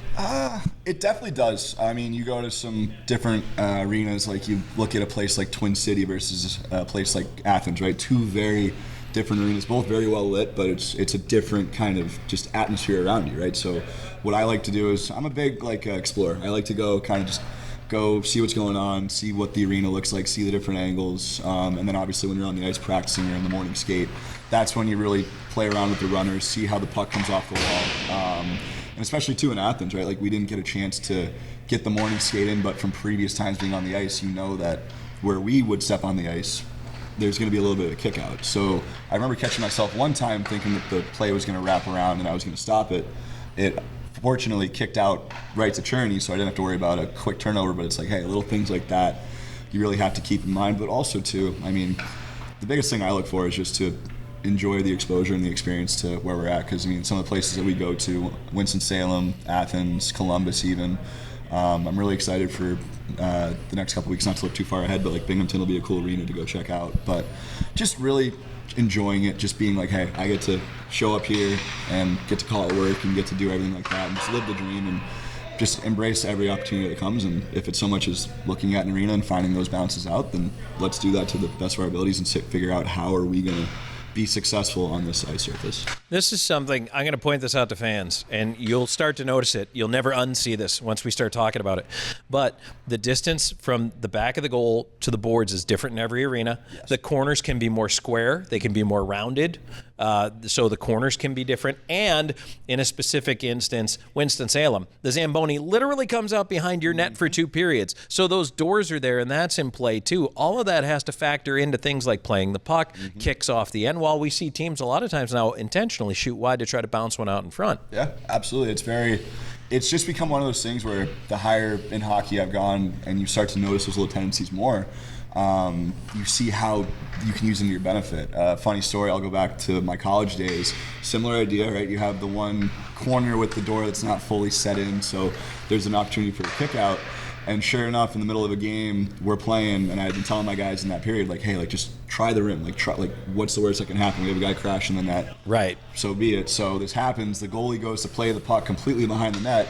It definitely does. You go to some different arenas. Like you look at a place like Twin City versus a place like Athens, right? Two very different arenas, both very well lit, but it's a different kind of just atmosphere around you, right? So what I like to do is, I'm a big explorer. I like to go see what's going on, see what the arena looks like, see the different angles, and then obviously when you're on the ice practicing or in the morning skate, that's when you really play around with the runners, see how the puck comes off the wall. And especially too in Athens, right? Like we didn't get a chance to get the morning skate in, but from previous times being on the ice, that where we would step on the ice, there's going to be a little bit of a kick out. So I remember catching myself one time thinking that the play was going to wrap around and I was going to stop it. It fortunately kicked out right to Cherney, so I didn't have to worry about a quick turnover, but it's like, hey, little things like that you really have to keep in mind. But also too, the biggest thing I look for is just to enjoy the exposure and the experience to where we're at, because some of the places that we go to, Winston-Salem, Athens, Columbus even, I'm really excited for the next couple weeks, not to look too far ahead, but Binghamton will be a cool arena to go check out. But just really enjoying it, just being like, hey, I get to show up here and get to call it work and get to do everything like that and just live the dream and just embrace every opportunity that comes. And if it's so much as looking at an arena and finding those bounces out, then let's do that to the best of our abilities and figure out how are we going to be successful on this ice surface. This is something, I'm going to point this out to fans, and you'll start to notice it. You'll never unsee this once we start talking about it. But the distance from the back of the goal to the boards is different in every arena. Yes. The corners can be more square. They can be more rounded. So the corners can be different. And in a specific instance, Winston-Salem, the Zamboni literally comes out behind your net for 2 periods. So those doors are there, and that's in play too. All of that has to factor into things like playing the puck, kicks off the end, while we see teams a lot of times now intentionally shoot wide to try to bounce one out in front. Yeah, absolutely. It's just become one of those things where the higher in hockey I've gone and you start to notice those little tendencies more, you see how you can use them to your benefit. Funny story, I'll go back to my college days. Similar idea, right? You have the one corner with the door that's not fully set in, so there's an opportunity for a kick out. And sure enough, in the middle of a game, we're playing, and I've been telling my guys in that period, hey, just try the rim. What's the worst that can happen? We have a guy crash in the net. Right. So be it. So this happens. The goalie goes to play the puck completely behind the net.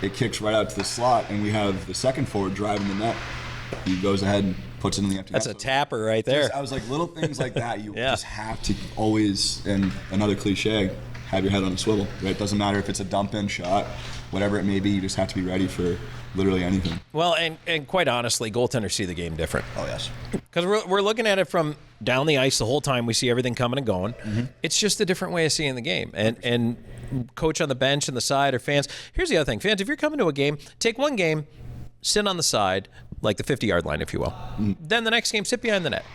It kicks right out to the slot, and we have the second forward driving the net. He goes ahead and puts it in the empty net. That's a tapper right there. I was like, little things like that, you just have to always, and another cliche, have your head on a swivel. Right? It doesn't matter if it's a dump-in shot, whatever it may be, you just have to be ready for literally anything. Well, and quite honestly, goaltenders see the game different. Oh, yes. Because we're looking at it from down the ice the whole time. We see everything coming and going. It's just a different way of seeing the game. And coach on the bench and the side or fans. Here's the other thing. Fans, if you're coming to a game, take one game, sit on the side, like the 50-yard line, if you will. Then the next game, sit behind the net.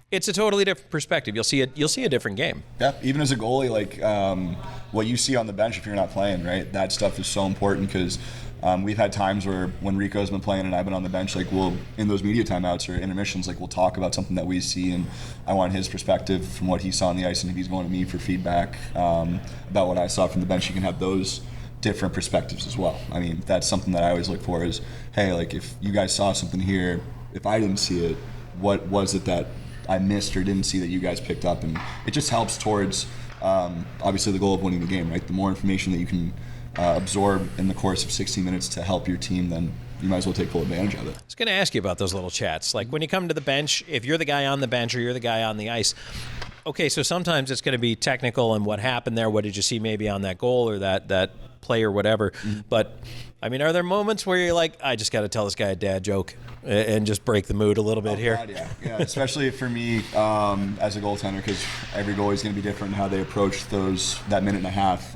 It's a totally different perspective. You'll see a different game. Yeah, even as a goalie, what you see on the bench if you're not playing, right? That stuff is so important because we've had times where when Rico's been playing and I've been on the bench, we'll, in those media timeouts or intermissions, we'll talk about something that we see, and I want his perspective from what he saw on the ice, and if he's going to me for feedback about what I saw from the bench, you can have those different perspectives as well. That's something that I always look for is, hey, if you guys saw something here, if I didn't see it, what was it that I missed or didn't see that you guys picked up? And it just helps towards obviously the goal of winning the game, right? The more information that you can absorb in the course of 60 minutes to help your team then you might as well take full advantage of it. I was going to ask you about those little chats. Like when you come to the bench, if you're the guy on the bench or you're the guy on the ice, okay, so sometimes it's going to be technical and what happened there. What did you see maybe on that goal or that play or whatever? But, I mean, are there moments where you're like, I just got to tell this guy a dad joke and just break the mood a little bit here? God, yeah, especially for me as a goaltender, because every goalie is going to be different in how they approach that minute and a half.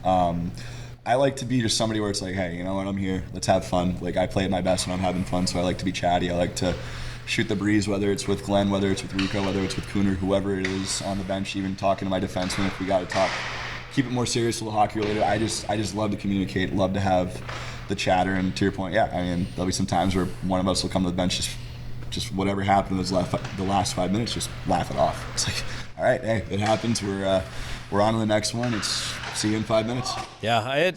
I like to be just somebody where it's like, hey, you know what, I'm here. Let's have fun. Like, I play at my best when I'm having fun, so I like to be chatty. I like to shoot the breeze, whether it's with Glenn, whether it's with Rico, whether it's with Cooner, whoever it is on the bench, even talking to my defenseman if we got to talk. Keep it more serious, a little hockey related. I just love to communicate, love to have the chatter. And to your point, yeah, I mean, there'll be some times where one of us will come to the bench, just whatever happened the last 5 minutes, just laugh it off. It's like, all right, hey, it happens. We're on to the next one. It's see you in 5 minutes. Yeah,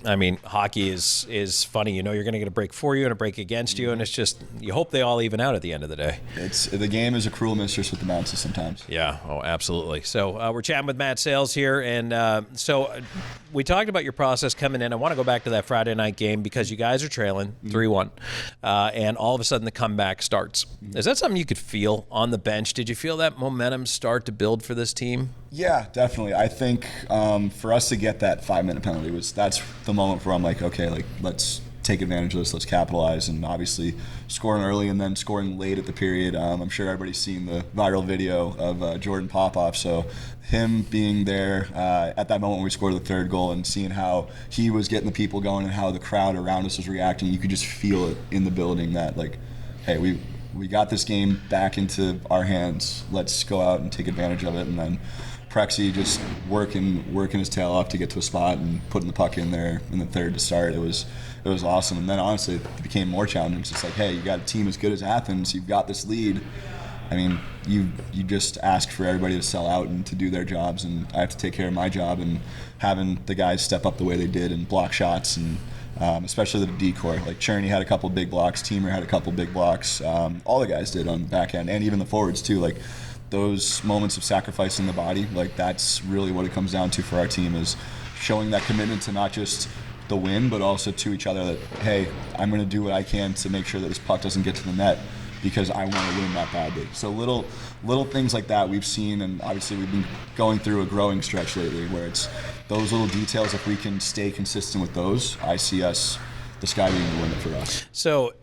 I mean, hockey is funny. You know, you're going to get a break for you and a break against you, and it's just you hope they all even out at the end of the day. The game is a cruel mistress with the bounces sometimes. Yeah, oh, absolutely. So we're chatting with Matt Sayles here, and so we talked about your process coming in. I want to go back to that Friday night game because you guys are trailing 3-1, and all of a sudden the comeback starts. Is that something you could feel on the bench? Did you feel that momentum start to build for this team? Yeah, definitely. I think for us to get that 5-minute penalty that's the moment where I'm like, okay, like let's take advantage of this, let's capitalize, and obviously scoring early and then scoring late at the period. I'm sure everybody's seen the viral video of Jordan Popoff, so him being there at that moment when we scored the third goal and seeing how he was getting the people going and how the crowd around us was reacting, you could just feel it in the building that like, hey, we got this game back into our hands, let's go out and take advantage of it. And then Prexy just working his tail off to get to a spot and putting the puck in there in the third to start. It was awesome. And then honestly, it became more challenging. It's just like, hey, you got a team as good as Athens. You've got this lead. I mean, you just ask for everybody to sell out and to do their jobs, and I have to take care of my job. And having the guys step up the way they did and block shots, and especially the decor. Like Cherney had a couple big blocks. Teamer had a couple big blocks. All the guys did on the back end, and even the forwards too. Like, those moments of sacrificing the body, like that's really what it comes down to for our team, is showing that commitment to not just the win, but also to each other that, hey, I'm going to do what I can to make sure that this puck doesn't get to the net because I want to win that badly. So little things like that we've seen, and obviously we've been going through a growing stretch lately where it's those little details. If we can stay consistent with those, I see us, the sky being the limit for us. So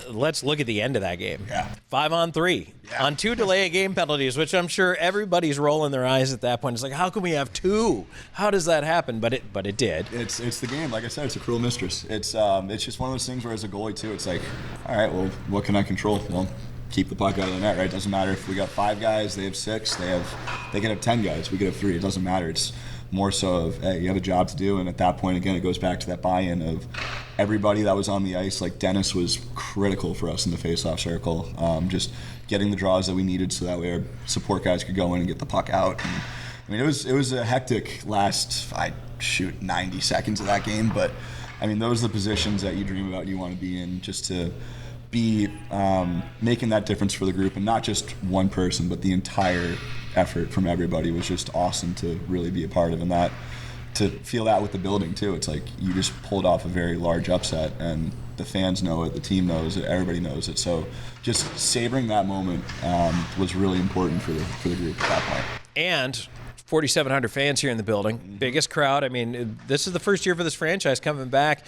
let's look at the end of that game. Yeah. 5-on-3 on 2 delay of game penalties, which I'm sure everybody's rolling their eyes at that point. It's like, how can we have 2? How does that happen? But it did. It's the game. Like I said, it's a cruel mistress. It's just one of those things where as a goalie too, it's like, all right, well, what can I control? Well, keep the puck out of the net, right? It doesn't matter if we got 5 guys, they have 6, they can have 10 guys, we could have 3. It doesn't matter. It's more so of, hey, you have a job to do, and at that point, again, it goes back to that buy-in of everybody that was on the ice. Like Dennis was critical for us in the face-off circle, just getting the draws that we needed so that way our support guys could go in and get the puck out. And, I mean, it was a hectic last 90 seconds of that game, but I mean, those are the positions that you dream about, you want to be in, just to be making that difference for the group, and not just one person, but the entire effort from everybody was just awesome to really be a part of. And that, to feel that with the building too, it's like you just pulled off a very large upset, and the fans know it, the team knows it, everybody knows it. So just savoring that moment was really important for the group at that point. And 4,700 fans here in the building, biggest crowd. I mean, this is the first year for this franchise coming back,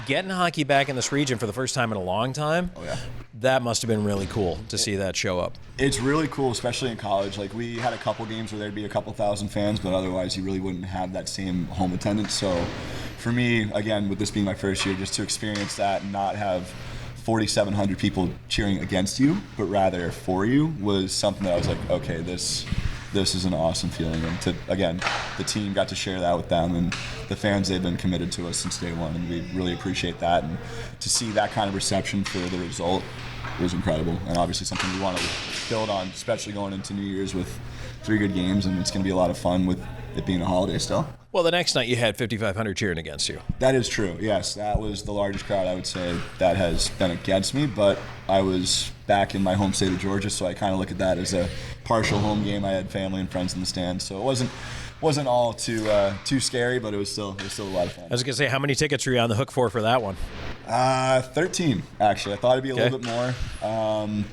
getting hockey back in this region for the first time in a long time. Oh yeah. That must have been really cool to see that show up. It's really cool, especially in college. Like, we had a couple games where there'd be a couple thousand fans, but otherwise you really wouldn't have that same home attendance. So for me, again, with this being my first year, just to experience that and not have 4,700 people cheering against you, but rather for you, was something that I was like, okay, this is an awesome feeling. And to, again, the team got to share that with them, and the fans, they've been committed to us since day one, and we really appreciate that. And to see that kind of reception for the result was incredible, and obviously something we want to build on, especially going into New Year's with 3 good games, and it's going to be a lot of fun with it being a holiday still. Well, the next night you had 5,500 cheering against you. That is true, yes. That was the largest crowd, I would say, that has been against me, but I was back in my home state of Georgia, so I kind of look at that as a partial home game. I had family and friends in the stands, so it wasn't all too scary, but it was still a lot of fun. I was going to say, how many tickets were you on the hook for that one? 13, actually. I thought it'd be a little bit more.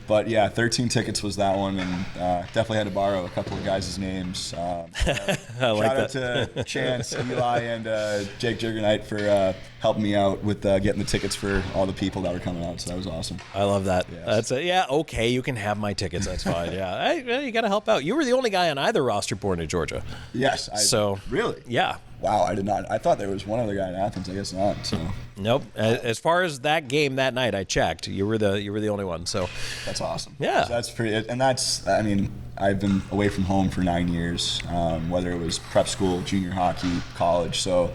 But yeah, 13 tickets was that one, and definitely had to borrow a couple of guys' names. I Shout like out to Chance, Eli, and Jake Jurgenite for helping me out with getting the tickets for all the people that were coming out, so that was awesome. I love that. Yes. That's okay, you can have my tickets. That's fine. Yeah, you got to help out. You were the only guy on either roster born in Georgia. Yes. Really? Yeah. Wow, I did not. I thought there was one other guy in Athens. I guess not. So. Nope. As far as that game that night, I checked. You were the only one. So. That's awesome. Yeah. So that's pretty. And that's. I mean, I've been away from home for 9 years. Whether it was prep school, junior hockey, college. So,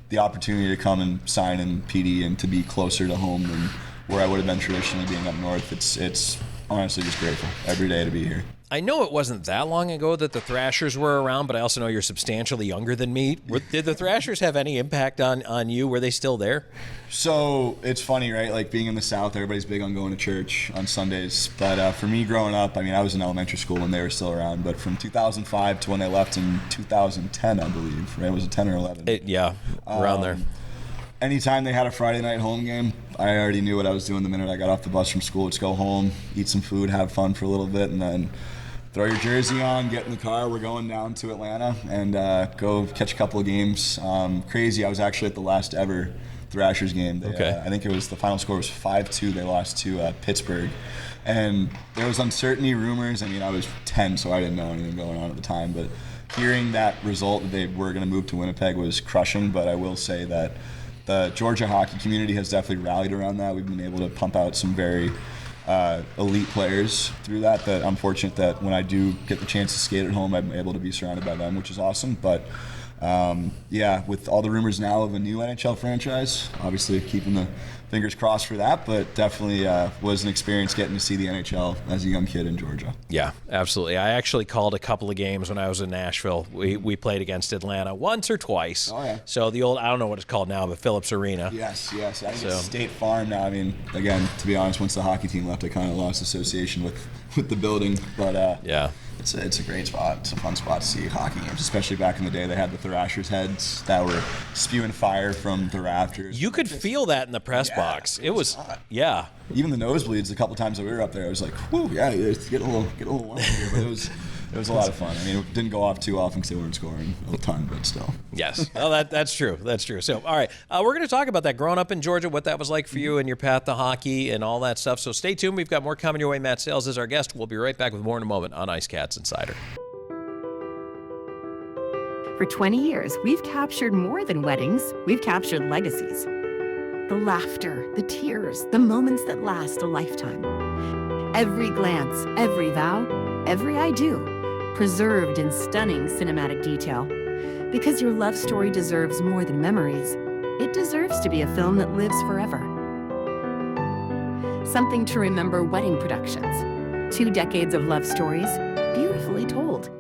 the opportunity to come and sign in PD and to be closer to home than where I would have been traditionally being up north. It's honestly just grateful every day to be here. I know it wasn't that long ago that the Thrashers were around, but I also know you're substantially younger than me. Did the Thrashers have any impact on you? Were they still there? So it's funny, right? Like being in the South, everybody's big on going to church on Sundays. But for me growing up, I mean, I was in elementary school when they were still around. But from 2005 to when they left in 2010, I believe, right? Was it 10 or 11? Around there. Anytime they had a Friday night home game, I already knew what I was doing the minute I got off the bus from school. Just go home, eat some food, have fun for a little bit, and then throw your jersey on, get in the car. We're going down to Atlanta and go catch a couple of games. Crazy, I was actually at the last ever Thrashers game. I think it was, the final score was 5-2. They lost to Pittsburgh. And there was uncertainty, rumors. I mean, I was 10, so I didn't know anything going on at the time. But hearing that result that they were going to move to Winnipeg was crushing. But I will say that the Georgia hockey community has definitely rallied around that. We've been able to pump out some very elite players through that I'm fortunate that when I do get the chance to skate at home, I'm able to be surrounded by them, which is awesome. But with all the rumors now of a new NHL franchise, obviously keeping the fingers crossed for that, but definitely was an experience getting to see the NHL as a young kid in Georgia. Yeah, absolutely. I actually called a couple of games when I was in Nashville. We played against Atlanta once or twice. Oh, yeah. So the old, I don't know what it's called now, but Phillips Arena. Yes. I think it's State Farm now. I mean, again, to be honest, once the hockey team left, I kind of lost association with the building. But yeah. It's a great spot. It's a fun spot to see hockey games, especially back in the day. They had the Thrashers heads that were spewing fire from the rafters. You could feel that in the press box. It was hot. Yeah. Even the nosebleeds, a couple times that we were up there, I was like, whoo, yeah, it's getting a little warm here. But it was a lot of fun. I mean, it didn't go off too often because they weren't scoring a ton, but still. Yes. Well, that's true. That's true. So, all right, we're going to talk about that growing up in Georgia, what that was like for you and your path to hockey and all that stuff. So stay tuned. We've got more coming your way. Matt Sayles is our guest. We'll be right back with more in a moment on IceCats Insider. For 20 years, we've captured more than weddings. We've captured legacies. The laughter, the tears, the moments that last a lifetime. Every glance, every vow, every I do, preserved in stunning cinematic detail. Because your love story deserves more than memories. It deserves to be a film that lives forever. Something to remember wedding productions. 2 decades of love stories, beautifully told.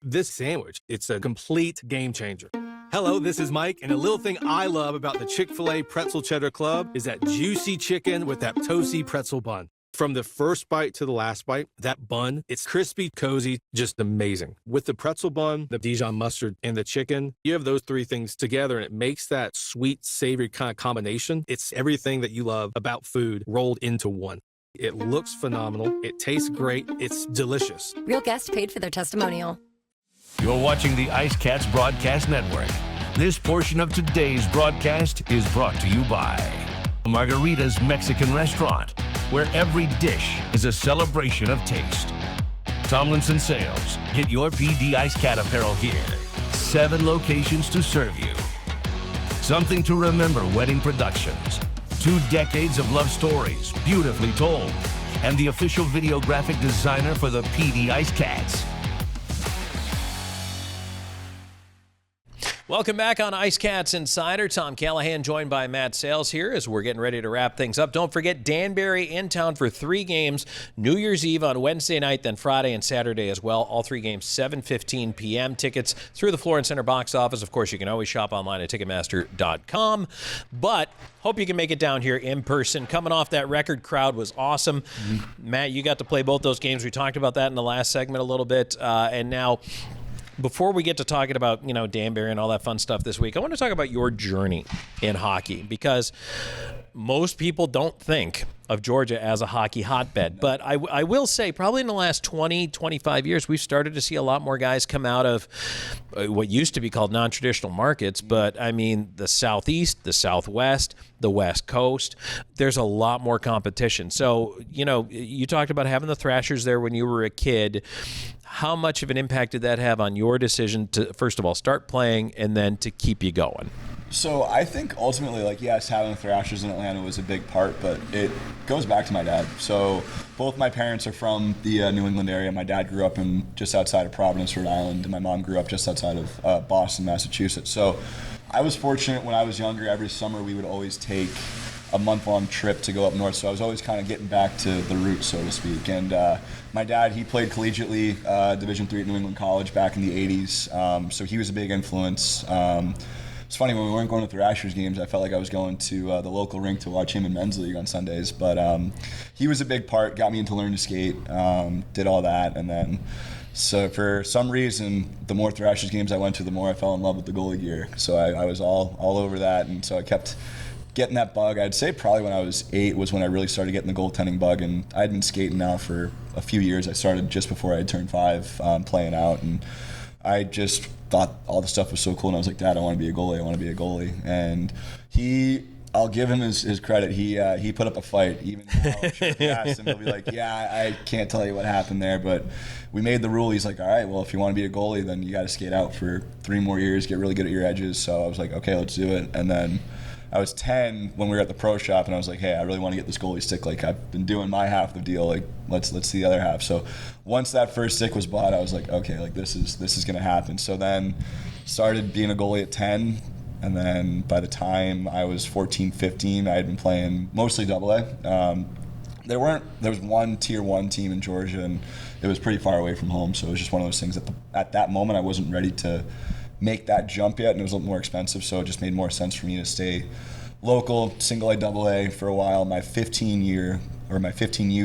This sandwich, it's a complete game changer. Hello, this is Mike, and a little thing I love about the Chick-fil-A Pretzel Cheddar Club is that juicy chicken with that toasty pretzel bun. From the first bite to the last bite, that bun, it's crispy, cozy, just amazing. With the pretzel bun, the Dijon mustard, and the chicken, you have those 3 things together, and it makes that sweet, savory kind of combination. It's everything that you love about food rolled into one. It looks phenomenal. It tastes great. It's delicious. Real guest paid for their testimonial. You're watching the IceCats Broadcast Network. This portion of today's broadcast is brought to you by Margarita's Mexican Restaurant, where every dish is a celebration of taste. Tomlinson Sales. Get your PD IceCat apparel here. 7 locations to serve you. Something to Remember Wedding Productions. 2 decades of love stories, beautifully told. And the official video graphic designer for the PD IceCats. Welcome back on IceCats Insider. Tom Callahan joined by Matt Sayles here as we're getting ready to wrap things up. Don't forget, Danbury in town for 3 games. New Year's Eve on Wednesday night, then Friday and Saturday as well. All 3 games, 7:15 p.m. Tickets through the Florence Center box office. Of course, you can always shop online at Ticketmaster.com. But hope you can make it down here in person. Coming off that record crowd was awesome. Mm-hmm. Matt, you got to play both those games. We talked about that in the last segment a little bit. And now, before we get to talking about, Danbury and all that fun stuff this week, I want to talk about your journey in hockey, because most people don't think of Georgia as a hockey hotbed. But I will say probably in the last 20, 25 years, we've started to see a lot more guys come out of what used to be called non-traditional markets. But, I mean, the Southeast, the Southwest, the West Coast, there's a lot more competition. So, you talked about having the Thrashers there when you were a kid. How much of an impact did that have on your decision to, first of all, start playing and then to keep you going? So I think ultimately, yes, having the Thrashers in Atlanta was a big part, but it goes back to my dad. So both my parents are from the New England area. My dad grew up just outside of Providence, Rhode Island, and my mom grew up just outside of Boston, Massachusetts. So I was fortunate when I was younger. Every summer we would always take a month-long trip to go up north, so I was always kind of getting back to the roots, so to speak. And my dad, he played collegiately, Division III at New England College back in the 80s, so he was a big influence. It's funny, when we weren't going to Thrashers games, I felt like I was going to the local rink to watch him in men's league on Sundays. But he was a big part, got me into learning to skate, did all that. And then, so for some reason, the more Thrashers games I went to, the more I fell in love with the goalie gear. So I was all over that. And so I kept getting that bug. I'd say probably when I was 8 was when I really started getting the goaltending bug. And I'd been skating now for a few years. I started just before I had turned 5 playing out. And I just thought all the stuff was so cool, and I was like, Dad, I want to be a goalie. And I'll give him his credit. He put up a fight. Even now, if you ask him, he'll be like, yeah, I can't tell you what happened there, but we made the rule. He's like, all right, well, if you want to be a goalie, then you got to skate out for 3 more years, get really good at your edges. So I was like, okay, let's do it. And then I was 10 when we were at the pro shop, and I was like, hey, I really want to get this goalie stick. I've been doing my half of the deal. Let's see the other half. So once that first stick was bought, I was like, okay, this is going to happen. So then started being a goalie at 10, and then by the time I was 14, 15, I had been playing mostly AA. There was one Tier 1 team in Georgia, and it was pretty far away from home. So it was just one of those things at that moment I wasn't ready to make that jump yet, and it was a little more expensive, so it just made more sense for me to stay local, single A, double A for a while. My 15U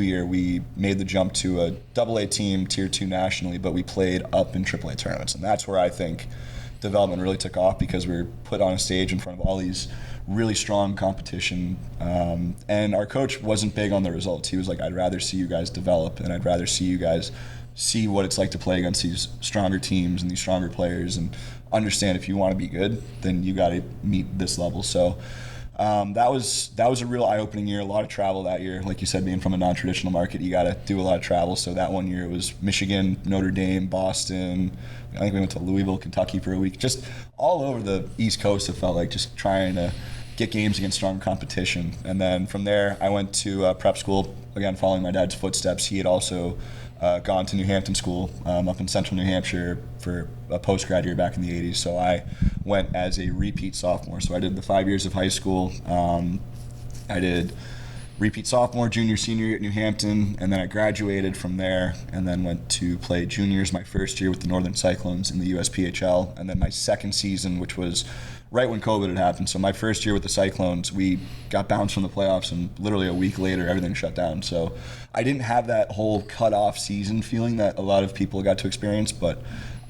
year, we made the jump to a double A team, Tier 2 nationally, but we played up in AAA tournaments, and that's where I think development really took off, because we were put on a stage in front of all these really strong competition, and our coach wasn't big on the results. He was like, I'd rather see you guys develop, and I'd rather see you guys see what it's like to play against these stronger teams and these stronger players, and understand if you want to be good, then you got to meet this level. So that was a real eye-opening year. A lot of travel that year. Like you said, being from a non-traditional market, you got to do a lot of travel. So that one year it was Michigan, Notre Dame, Boston. I think we went to Louisville, Kentucky for a week. Just all over the East Coast, it felt like, just trying to get games against strong competition. And then from there, I went to prep school, again, following my dad's footsteps. He had also gone to New Hampton School up in central New Hampshire for a post-grad year back in the 80s. So I went as a repeat sophomore. So I did the 5 years of high school. I did repeat sophomore, junior, senior year at New Hampton, and then I graduated from there and then went to play juniors my first year with the Northern Cyclones in the USPHL, and then my second season, which was right when COVID had happened. So my first year with the Cyclones, we got bounced from the playoffs, and literally a week later, everything shut down. So I didn't have that whole cut-off season feeling that a lot of people got to experience, but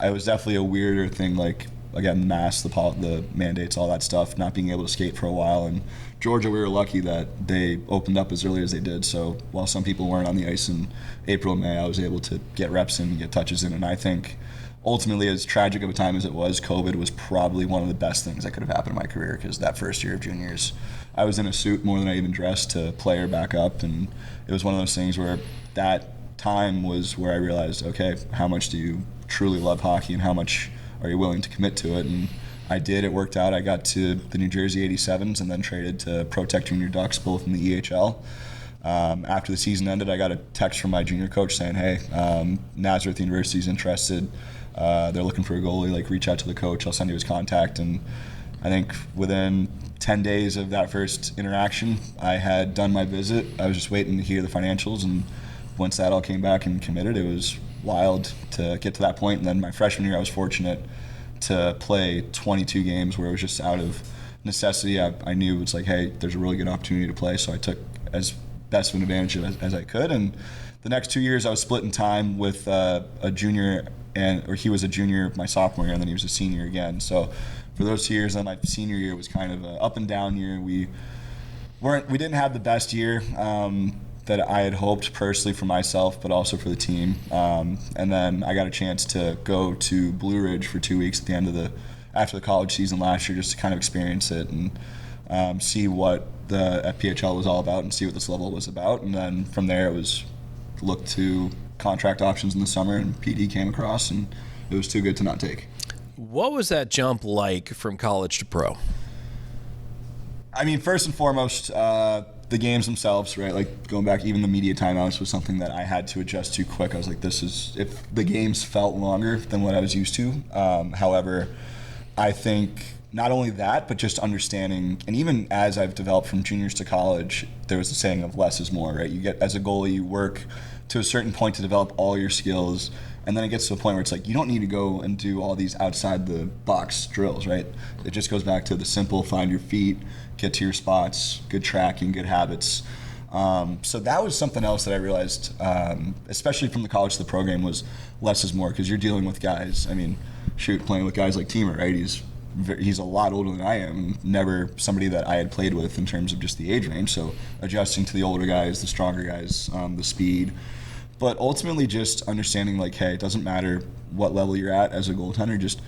it was definitely a weirder thing, like, again, masks, the mandates, all that stuff, not being able to skate for a while. And Georgia, we were lucky that they opened up as early as they did. So while some people weren't on the ice in April and May, I was able to get reps in and get touches in. And I think ultimately, as tragic of a time as it was, COVID was probably one of the best things that could have happened in my career, because that first year of juniors, I was in a suit more than I even dressed to play or back up. And it was one of those things where that time was where I realized, okay, how much do you truly love hockey and how much are you willing to commit to it? And I did. It worked out. I got to the New Jersey 87s and then traded to Pro Tech Junior Ducks, both in the EHL. After the season ended, I got a text from my junior coach saying, hey, Nazareth University's interested. They're looking for a goalie. Reach out to the coach. I'll send you his contact. And I think within 10 days of that first interaction, I had done my visit. I was just waiting to hear the financials. And once that all came back and committed, it was wild to get to that point. And then my freshman year, I was fortunate to play 22 games where it was just out of necessity. I knew it's like, hey, there's a really good opportunity to play, so I took as best of an advantage as I could. And the next 2 years, I was splitting time with a junior, or he was a junior my sophomore year, and then he was a senior again. So for those 2 years, then my senior year was kind of an up and down year. We we didn't have the best year that I had hoped personally for myself, but also for the team. And then I got a chance to go to Blue Ridge for 2 weeks at the end after the college season last year, just to kind of experience it and see what the FPHL was all about and see what this level was about. And then from there, it was look to contract options in the summer, and PD came across, and it was too good to not take. What was that jump like from college to pro? I mean, first and foremost, the games themselves, right? Like going back, even the media timeouts was something that I had to adjust to quick. I was like, if the games felt longer than what I was used to. However, I think not only that, but just understanding, and even as I've developed from juniors to college, there was the saying of less is more, right? You get, as a goalie, you work to a certain point to develop all your skills, and then it gets to a point where it's like, you don't need to go and do all these outside the box drills, right? It just goes back to the simple, find your feet, get to your spots, good tracking, good habits. So that was something else that I realized, especially from the college to the program, was less is more, because you're dealing with guys. I mean, playing with guys like Teamer, right? He's a lot older than I am, and never somebody that I had played with in terms of just the age range. So adjusting to the older guys, the stronger guys, the speed. But ultimately just understanding, like, hey, it doesn't matter what level you're at as a goaltender, just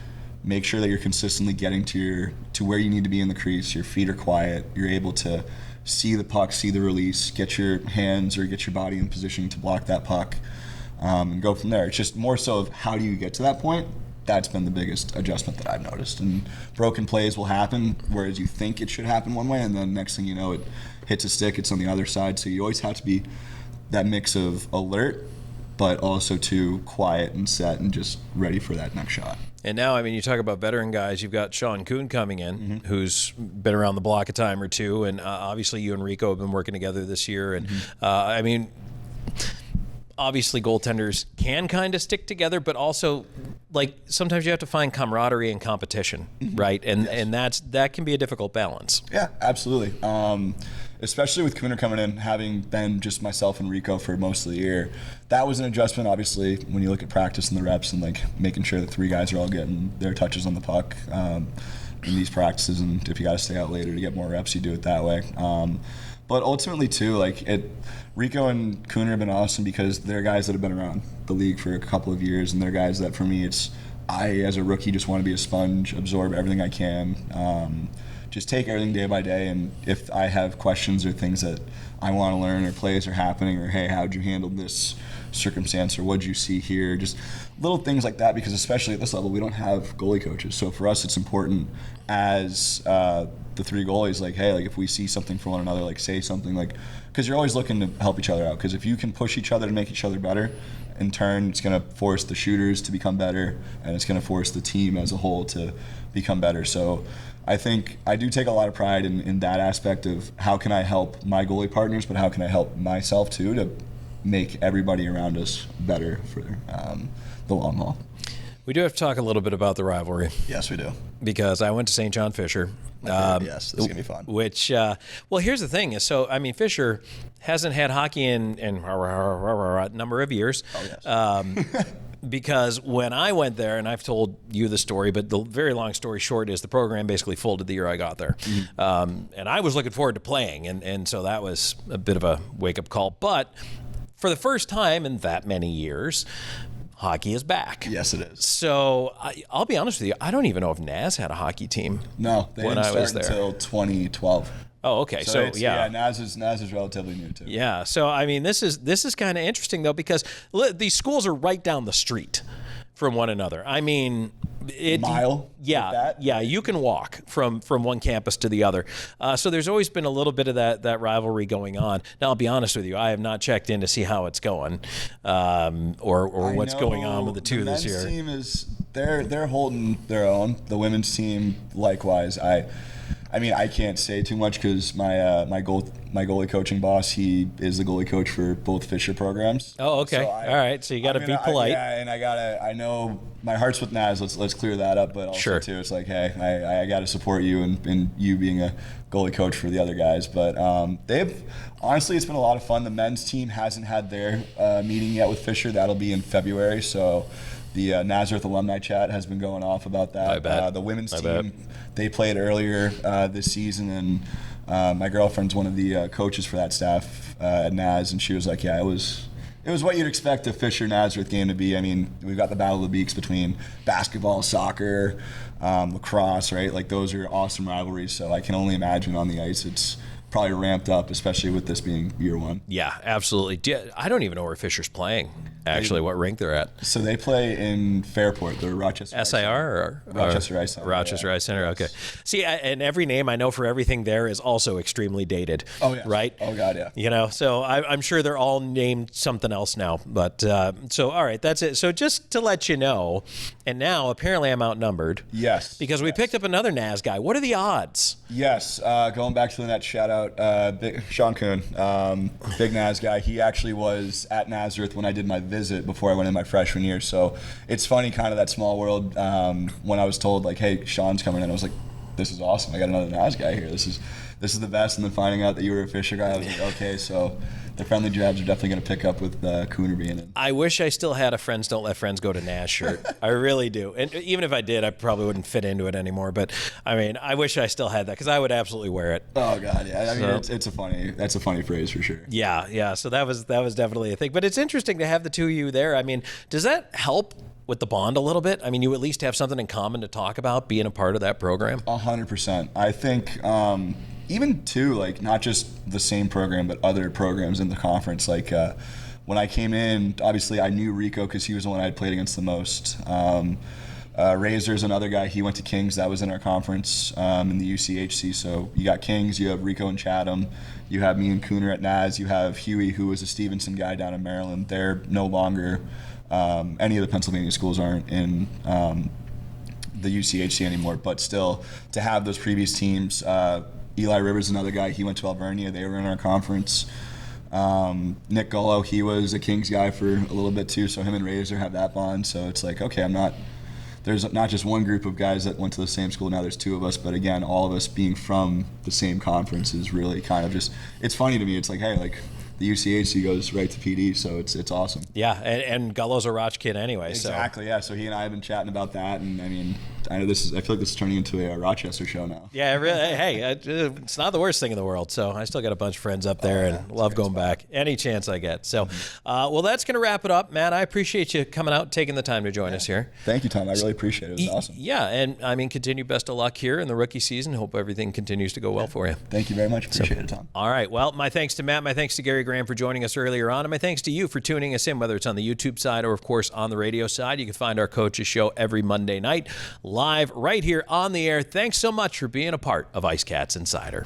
make sure that you're consistently getting to where you need to be in the crease. Your feet are quiet. You're able to see the puck, see the release, get your hands or get your body in position to block that puck, and go from there. It's just more so of how do you get to that point. That's been the biggest adjustment that I've noticed. And broken plays will happen, whereas you think it should happen one way, and then next thing you know, it hits a stick, it's on the other side. So you always have to be that mix of alert, but also too quiet and set and just ready for that next shot. And now, I mean, you talk about veteran guys. You've got Sean Kuhn coming in, who's been around the block a time or two, and obviously you and Rico have been working together this year. And I mean, obviously goaltenders can kind of stick together, but also, like, sometimes you have to find camaraderie and competition, right? And that can be a difficult balance. Yeah, absolutely. Especially with Cooner coming in, having been just myself and Rico for most of the year, that was an adjustment, obviously, when you look at practice and the reps and, like, making sure that three guys are all getting their touches on the puck in these practices, and if you got to stay out later to get more reps, you do it that way. But ultimately, too, like, Rico and Cooner have been awesome because they're guys that have been around the league for a couple of years, and they're guys that, for me, I, as a rookie, just want to be a sponge, absorb everything I can, just take everything day by day, and if I have questions or things that I want to learn or plays are happening, or, hey, how'd you handle this circumstance, or what'd you see here, just little things like that, because especially at this level, we don't have goalie coaches. So for us, it's important as the three goalies, like, hey, like, if we see something from one another, like, say something, like, because you're always looking to help each other out, because if you can push each other to make each other better, in turn, it's going to force the shooters to become better, and it's going to force the team as a whole to become better. So I think I do take a lot of pride in that aspect of how can I help my goalie partners, but how can I help myself too to make everybody around us better for the long haul. We do have to talk a little bit about the rivalry. Yes, we do. Because I went to St. John Fisher. Yes, this is going to be fun. Which, well, here's the thing. So, I mean, Fisher hasn't had hockey in a number of years. Oh, yes. Because when I went there, and I've told you the story, but the very long story short is the program basically folded the year I got there. And I was looking forward to playing, and so that was a bit of a wake-up call. But for the first time in that many years, hockey is back. Yes, it is. So I'll be honest with you, I don't even know if Naz had a hockey team. No, they didn't start until 2012. Oh, okay. So yeah, Naz is relatively new too. Yeah. So I mean, this is kind of interesting though, because these schools are right down the street from one another. I mean, mile. Yeah. You can walk from one campus to the other. So there's always been a little bit of that rivalry going on. Now I'll be honest with you, I have not checked in to see how it's going, or what's going on with the two this year. The men's team they're holding their own. The women's team likewise. I mean, I can't say too much because my goalie coaching boss, he is the goalie coach for both Fisher programs. Oh, okay. So all right. So you got to be polite. And I know my heart's with Naz. Let's clear that up. But also too, it's like, hey, I got to support you and you being a goalie coach for the other guys. But honestly, it's been a lot of fun. The men's team hasn't had their meeting yet with Fisher. That'll be in February. So the Nazareth alumni chat has been going off about that. I bet. The women's team, they played earlier this season, My girlfriend's one of the coaches for that staff at NAS, and she was like, yeah, it was what you'd expect a Fisher-Nazareth game to be. I mean, we've got the Battle of the Beaks between basketball, soccer, lacrosse, right? Like, those are awesome rivalries, so I can only imagine on the ice it's probably ramped up, especially with this being year one. Yeah, absolutely. I don't even know where Fisher's playing, actually, what rink they're at. So they play in Fairport. They're Rochester. SIR or Rochester Ice Center. Rochester Ice Center, okay. See, and every name I know for everything there is also extremely dated. Oh, yeah. Right? Oh, God, yeah. You know, so I'm sure they're all named something else now. But, so, all right, that's it. So just to let you know, and now apparently I'm outnumbered. Yes. Because we picked up another NAS guy. What are the odds? Yes, going back to the net shout out, Sean Kuhn, big NAS guy. He actually was at Nazareth when I did my visit before I went in my freshman year. So it's funny, kind of that small world. When I was told like, "Hey, Sean's coming in," I was like, "This is awesome! I got another NAS guy here. This is the best." And then finding out that you were a Fisher guy, I was like, "Okay, so." The friendly jabs are definitely going to pick up with Cooner being in. I wish I still had a Friends Don't Let Friends Go to NAS shirt. I really do. And even if I did, I probably wouldn't fit into it anymore. But, I mean, I wish I still had that because I would absolutely wear it. Oh, God, yeah. I mean, that's a funny phrase for sure. Yeah. So that was definitely a thing. But it's interesting to have the two of you there. I mean, does that help with the bond a little bit? I mean, you at least have something in common to talk about being a part of that program? 100%. I think even too, like, not just the same program, but other programs in the conference. Like, when I came in, obviously I knew Rico because he was the one I'd played against the most. Razor's another guy. He went to Kings. That was in our conference in the UCHC. So you got Kings, you have Rico and Chatham, you have me and Cooner at NAS, you have Huey, who was a Stevenson guy down in Maryland. They're no longer, any of the Pennsylvania schools aren't in the UCHC anymore, but still to have those previous teams. Eli Rivers, another guy, he went to Alvernia. They were in our conference. Nick Gullo, he was a Kings guy for a little bit too, so him and Razor have that bond. So it's like, okay, there's not just one group of guys that went to the same school, now there's two of us, but again, all of us being from the same conference is really kind of just, it's funny to me. It's like, hey, like, the UCHC goes right to PD, so it's awesome. Yeah, and Gullo's a Roch kid anyway. Exactly, so. Yeah. So he and I have been chatting about that, and I mean, I feel like this is turning into a Rochester show now. Yeah, really. Hey, it's not the worst thing in the world. So I still got a bunch of friends up there, and love going back any chance I get. So, well, that's going to wrap it up, Matt. I appreciate you coming out, and taking the time to join us here. Thank you, Tom. I really appreciate it. It was awesome. Yeah, and I mean, continue best of luck here in the rookie season. Hope everything continues to go well for you. Thank you very much. Appreciate it, Tom. All right. Well, my thanks to Matt. My thanks to Gary Graham for joining us earlier on. And my thanks to you for tuning us in, whether it's on the YouTube side or, of course, on the radio side. You can find our coaches show every Monday night live right here on the air. Thanks so much for being a part of IceCats Insider.